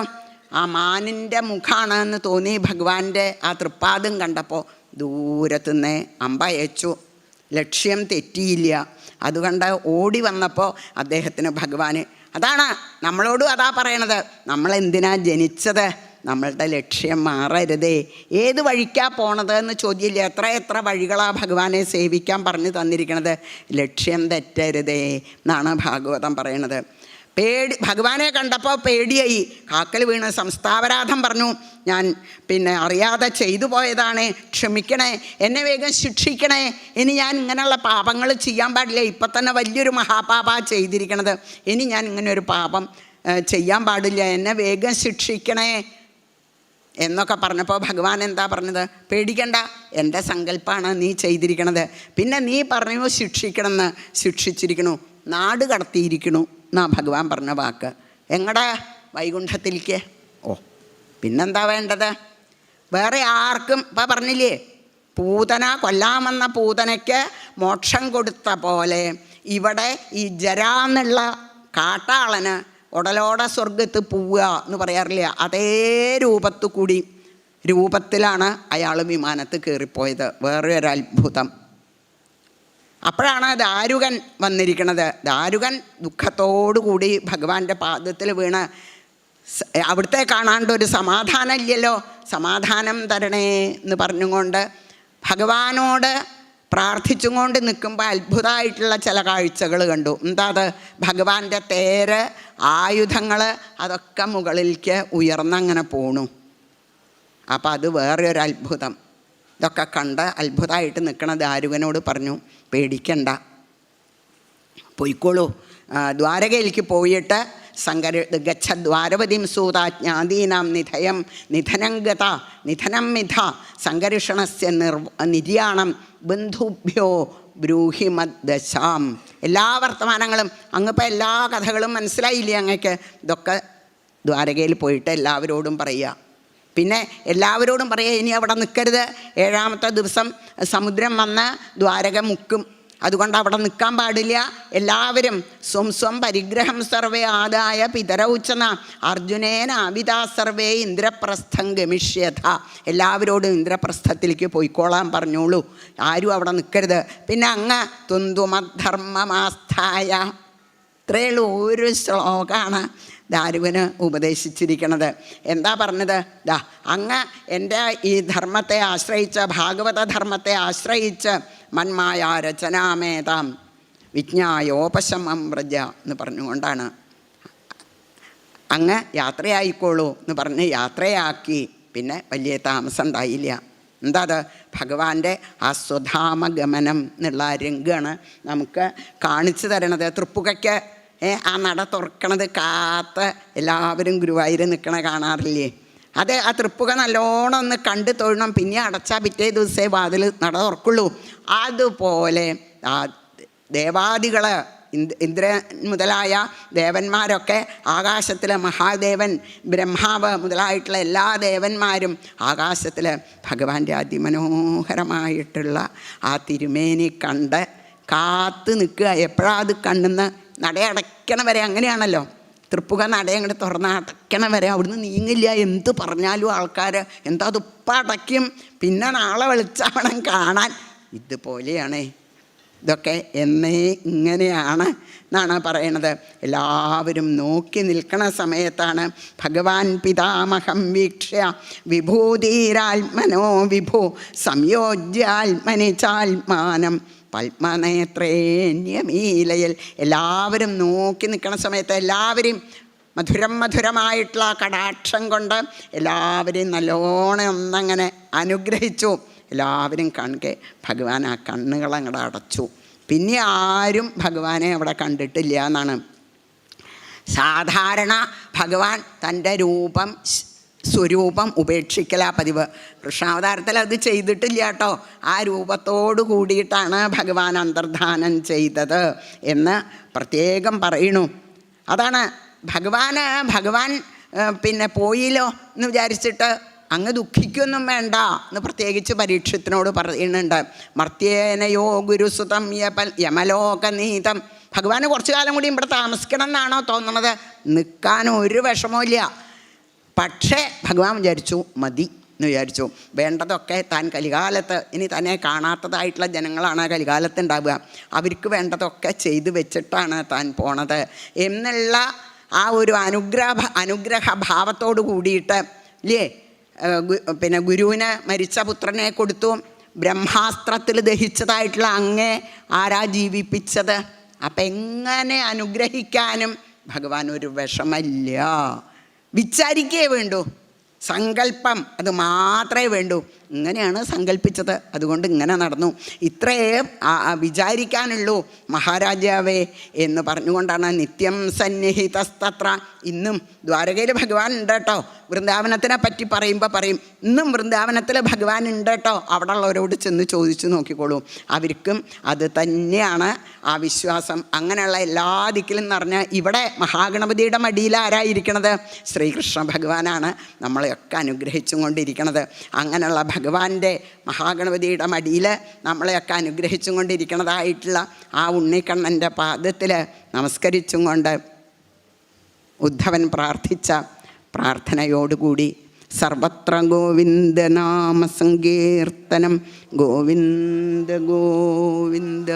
ആ മാനിൻ്റെ മുഖാണെന്ന് തോന്നി. ഭഗവാന്റെ ആ തൃപ്പാദം കണ്ടപ്പോൾ ദൂരത്തുനിന്ന് അമ്പയച്ചു. ലക്ഷ്യം തെറ്റിയില്ല. അതുകൊണ്ട് ഓടി വന്നപ്പോൾ അദ്ദേഹത്തിന് ഭഗവാന്, അതാണ് നമ്മളോടും അതാ പറയണത്, നമ്മളെന്തിനാ ജനിച്ചത് നമ്മളുടെ ലക്ഷ്യം മാറരുതേ. ഏത് വഴിക്കാ പോണത് എന്ന് ചോദ്യമില്ല. എത്ര വഴികളാ ഭഗവാനെ സേവിക്കാൻ പറഞ്ഞു തന്നിരിക്കണത്. ലക്ഷ്യം തെറ്റരുതേ എന്നാണ് ഭാഗവതം പറയണത്. ഭഗവാനെ കണ്ടപ്പോൾ പേടിയായി. കാക്കൽ വീണ് സംസ്ഥാപരാധം പറഞ്ഞു. ഞാൻ അറിയാതെ ചെയ്തു പോയതാണ്, ക്ഷമിക്കണേ, എന്നെ വേഗം ശിക്ഷിക്കണേ, ഇനി ഞാൻ ഇങ്ങനെയുള്ള പാപങ്ങൾ ചെയ്യാൻ പാടില്ല, ഇപ്പം തന്നെ വലിയൊരു മഹാപാപ ചെയ്തിരിക്കണത്, ഇനി ഞാൻ ഇങ്ങനെ ഒരു പാപം ചെയ്യാൻ പാടില്ല, എന്നെ വേഗം ശിക്ഷിക്കണേ എന്നൊക്കെ പറഞ്ഞപ്പോൾ ഭഗവാൻ എന്താ പറഞ്ഞത്? പേടിക്കണ്ട, എൻ്റെ സങ്കല്പമാണ് നീ ചെയ്തിരിക്കണത്. പിന്നെ നീ പറഞ്ഞു ശിക്ഷിക്കണമെന്ന്, ശിക്ഷിച്ചിരിക്കണു, നാട് കടത്തിയിരിക്കണു എന്നാ ഭഗവാൻ പറഞ്ഞ വാക്ക്. എങ്ങടാ? വൈകുണ്ഠത്തിലേക്ക്. ഓ, പിന്നെന്താ വേണ്ടത്? വേറെ ആർക്കും ഇപ്പം പറഞ്ഞില്ലേ, പൂതന കൊല്ലാമെന്ന പൂതനയ്ക്ക് മോക്ഷം കൊടുത്ത പോലെ ഇവിടെ ഈ ജരാന്നുള്ള കാട്ടാളന് ഉടലോടെ സ്വർഗത്ത് പോവുക എന്ന് പറയാറില്ല, അതേ രൂപത്തിലാണ് അയാൾ വിമാനത്ത് കയറിപ്പോയത്. വേറെ ഒരു അത്ഭുതം. അപ്പോഴാണ് ദാരുകൻ വന്നിരിക്കുന്നത്. ദാരുകൻ ദുഃഖത്തോടു കൂടി ഭഗവാന്റെ പാദത്തിൽ വീണ്, അവിടുത്തെ കാണാണ്ടൊരു സമാധാനം ഇല്ലല്ലോ, സമാധാനം തരണേ എന്ന് പറഞ്ഞുകൊണ്ട് ഭഗവാനോട് പ്രാർത്ഥിച്ചും കൊണ്ട് നിൽക്കുമ്പോൾ അത്ഭുതമായിട്ടുള്ള ചില കാഴ്ചകൾ കണ്ടു. എന്താ അത്? ഭഗവാന്റെ തേര്, ആയുധങ്ങൾ അതൊക്കെ മുകളിലേക്ക് ഉയർന്നങ്ങനെ പോണു. അപ്പം അത് വേറെ ഒരു അത്ഭുതം. ഇതൊക്കെ കണ്ട് അത്ഭുതമായിട്ട് നിൽക്കണ ദാരുകനോട് പറഞ്ഞു, പേടിക്കണ്ട, പോയിക്കോളൂ, ദ്വാരകയിലേക്ക് പോയിട്ട് ഗച്ഛ ദ്വാരപതിം സൂതാജ്ഞാതീനാം നിധനം ഗത നിധനം മിഥ സംഘർഷണസ്യ നിര്യാണം ബന്ധുഭ്യോ ബ്രൂഹിമദ്ദശാം. എല്ലാ വർത്തമാനങ്ങളും അങ്ങിപ്പോൾ എല്ലാ കഥകളും മനസ്സിലായില്ലേ അങ്ങക്ക്? ഇതൊക്കെ ദ്വാരകയിൽ പോയിട്ട് എല്ലാവരോടും പറയുക. പിന്നെ എല്ലാവരോടും പറയുക, ഇനി അവിടെ നിൽക്കരുത്, 7ാമത്തെ ദിവസം സമുദ്രം വന്ന് ദ്വാരക മുക്കും, അതുകൊണ്ട് അവിടെ നിൽക്കാൻ പാടില്ല. എല്ലാവരും സ്വം പരിഗ്രഹം സർവേ ആദായ പിതരൗച്ചന അർജുനേന അവിതാ സർവേ ഇന്ദ്രപ്രസ്ഥം ഗമിഷ്യഥ. എല്ലാവരോടും ഇന്ദ്രപ്രസ്ഥത്തിലേക്ക് പോയിക്കോളാൻ പറഞ്ഞോളൂ, ആരും അവിടെ നിൽക്കരുത്. പിന്നെ അങ്ങ് തുന്തുമധർമ്മമാസ്ഥായ, ഇത്രയുള്ളൂ ഒരു ശ്ലോകമാണ് ദാരുവിന് ഉപദേശിച്ചിരിക്കണത്. എന്താ പറഞ്ഞത്? അങ്ങ് എൻ്റെ ഈ ധർമ്മത്തെ ആശ്രയിച്ച്, ഭാഗവത ധർമ്മത്തെ ആശ്രയിച്ച് മന്മായ രചനാമേതാം വിജ്ഞായോപശമം വ്രജ എന്ന് പറഞ്ഞുകൊണ്ടാണ് അങ്ങ് യാത്രയായിക്കോളൂ എന്ന് പറഞ്ഞ് യാത്രയാക്കി. പിന്നെ വലിയ താമസം ഉണ്ടായില്ല. എന്താ അത്? ഭഗവാന്റെ ആ സ്വധാമഗമനം എന്നുള്ള രംഗമാണ് നമുക്ക് കാണിച്ചു തരണത്. തൃപ്പുകയ്ക്ക് ആ നട തുറക്കണത് കാത്ത് എല്ലാവരും ഗുരുവായൂർ നിൽക്കണ കാണാറില്ലേ? അത് ആ തൃപ്പുക നല്ലോണം ഒന്ന് കണ്ട് തൊഴണം, പിന്നെ അടച്ചാൽ പിറ്റേ ദിവസമേ വാതിൽ നട തുറക്കുള്ളൂ. അതുപോലെ ആ ദേവാദികൾ, ഇന്ദ്രൻ മുതലായ ദേവന്മാരൊക്കെ, ആകാശത്തിൽ മഹാദേവൻ, ബ്രഹ്മാവ് മുതലായിട്ടുള്ള എല്ലാ ദേവന്മാരും ആകാശത്തിൽ ഭഗവാന്റെ അതിമനോഹരമായിട്ടുള്ള ആ തിരുമേനി കണ്ട് കാത്ത് നിൽക്കുക. എപ്പോഴാണ് അത് കണ്ണുന്ന നടയടയ്ക്കണ വരെ അങ്ങനെയാണല്ലോ. തൃപ്പുക നടയങ്ങോട്ട് തുറന്ന് അടയ്ക്കണ വരെ അവിടുന്ന് നീങ്ങില്ല. എന്ത് പറഞ്ഞാലും ആൾക്കാർ എന്താ അതിപ്പം അടയ്ക്കും, പിന്നെ നാളെ വെളിച്ചാവണം കാണാൻ. ഇതുപോലെയാണ് ഇതൊക്കെ എന്നേ ഇങ്ങനെയാണ് എന്നാണ് പറയണത്. എല്ലാവരും നോക്കി നിൽക്കണ സമയത്താണ് ഭഗവാൻ പിതാമഹം വീക്ഷ്യ വിഭൂതിരാത്മനോ വിഭു സംയോജ്യാത്മനി ചാത്മാനം പത്മനേത്രേണ്യമീലയിൽ. എല്ലാവരും നോക്കി നിൽക്കണ സമയത്ത് എല്ലാവരെയും മധുരമായിട്ടുള്ള കടാക്ഷം കൊണ്ട് എല്ലാവരെയും നല്ലോണം ഒന്നങ്ങനെ അനുഗ്രഹിച്ചു. എല്ലാവരും കാണുക ഭഗവാൻ ആ കണ്ണുകളങ്ങടെ അടച്ചു. പിന്നെ ആരും ഭഗവാനെ അവിടെ കണ്ടിട്ടില്ല എന്നാണ്. സാധാരണ ഭഗവാൻ തൻ്റെ സ്വരൂപം ഉപേക്ഷിക്കലാ പതിവ്. കൃഷ്ണാവതാരത്തിൽ അത് ചെയ്തിട്ടില്ല കേട്ടോ. ആ രൂപത്തോടു കൂടിയിട്ടാണ് ഭഗവാൻ അന്തർധാനം ചെയ്തത് എന്ന് പ്രത്യേകം പറയണു. അതാണ് ഭഗവാൻ പിന്നെ പോയില്ലോ എന്ന് വിചാരിച്ചിട്ട് അങ്ങ് ദുഃഖിക്കൊന്നും വേണ്ട എന്ന് പ്രത്യേകിച്ച് പരീക്ഷത്തിനോട് പറയുന്നുണ്ട്. മർത്തേനയോ ഗുരുസുതം യമലോകനീതം. ഭഗവാന് കുറച്ചു കാലം കൂടി ഇവിടെ താമസിക്കണം എന്നാണോ തോന്നണത്? നിൽക്കാൻ ഒരു വിഷമമില്ല. പക്ഷേ ഭഗവാൻ വിചാരിച്ചു മതി എന്ന് വിചാരിച്ചു. വേണ്ടതൊക്കെ താൻ കലികാലത്ത്, ഇനി തന്നെ കാണാത്തതായിട്ടുള്ള ജനങ്ങളാണ് കലികാലത്ത് ഉണ്ടാവുക, അവർക്ക് വേണ്ടതൊക്കെ ചെയ്തു വെച്ചിട്ടാണ് താൻ പോണത് എന്നുള്ള ആ ഒരു അനുഗ്രഹ ഭാവത്തോട് കൂടിയിട്ട് ഇല്ലേ? പിന്നെ ഗുരുവിന് മരിച്ച പുത്രനെ കൊടുത്തു. ബ്രഹ്മാസ്ത്രത്തിൽ ദഹിച്ചതായിട്ടുള്ള അങ്ങേ ആരാ ജീവിപ്പിച്ചത്? അപ്പം എങ്ങനെ അനുഗ്രഹിക്കാനും ഭഗവാൻ ഒരു വിഷമല്ല. വിചാരിക്കേ വേണ്ടൂ, സങ്കല്പം അത് മാത്രമേ വേണ്ടൂ. ഇങ്ങനെയാണ് സങ്കല്പിച്ചത്, അതുകൊണ്ട് ഇങ്ങനെ നടന്നു. ഇത്രയേ വിചാരിക്കാനുള്ളൂ മഹാരാജാവേ എന്ന് പറഞ്ഞുകൊണ്ടാണ് നിത്യം സന്നിഹിതസ്തത്ര. ഇന്നും ദ്വാരകയിൽ ഭഗവാൻ ഉണ്ട് കേട്ടോ. വൃന്ദാവനത്തിനെ പറ്റി പറയുമ്പോൾ പറയും, ഇന്നും വൃന്ദാവനത്തിൽ ഭഗവാൻ ഉണ്ട് കേട്ടോ. അവിടെ ഉള്ളവരോട് ചെന്ന് ചോദിച്ചു നോക്കിക്കോളൂ, അവർക്കും അത് തന്നെയാണ് ആ വിശ്വാസം. അങ്ങനെയുള്ള എല്ലാ ദിക്കിലും നിറഞ്ഞ് ഇവിടെ മഹാഗണപതിയുടെ മടിയിൽ ആരായിരിക്കണത്? ശ്രീകൃഷ്ണ ഭഗവാനാണ് നമ്മളെയൊക്കെ അനുഗ്രഹിച്ചും കൊണ്ടിരിക്കണത്. അങ്ങനെയുള്ള ഭഗവാന്റെ മഹാഗണപതിയുടെ മടിയിൽ നമ്മളെയൊക്കെ അനുഗ്രഹിച്ചും കൊണ്ടിരിക്കണതായിട്ടുള്ള ആ ഉണ്ണിക്കണ്ണൻ്റെ പാദത്തിൽ നമസ്കരിച്ചും കൊണ്ട് ഉദ്ധവൻ പ്രാർത്ഥിച്ച പ്രാർത്ഥനയോടുകൂടി സർവത്ര ഗോവിന്ദനാമ സങ്കീർത്തനം. ഗോവിന്ദ ഗോവിന്ദ.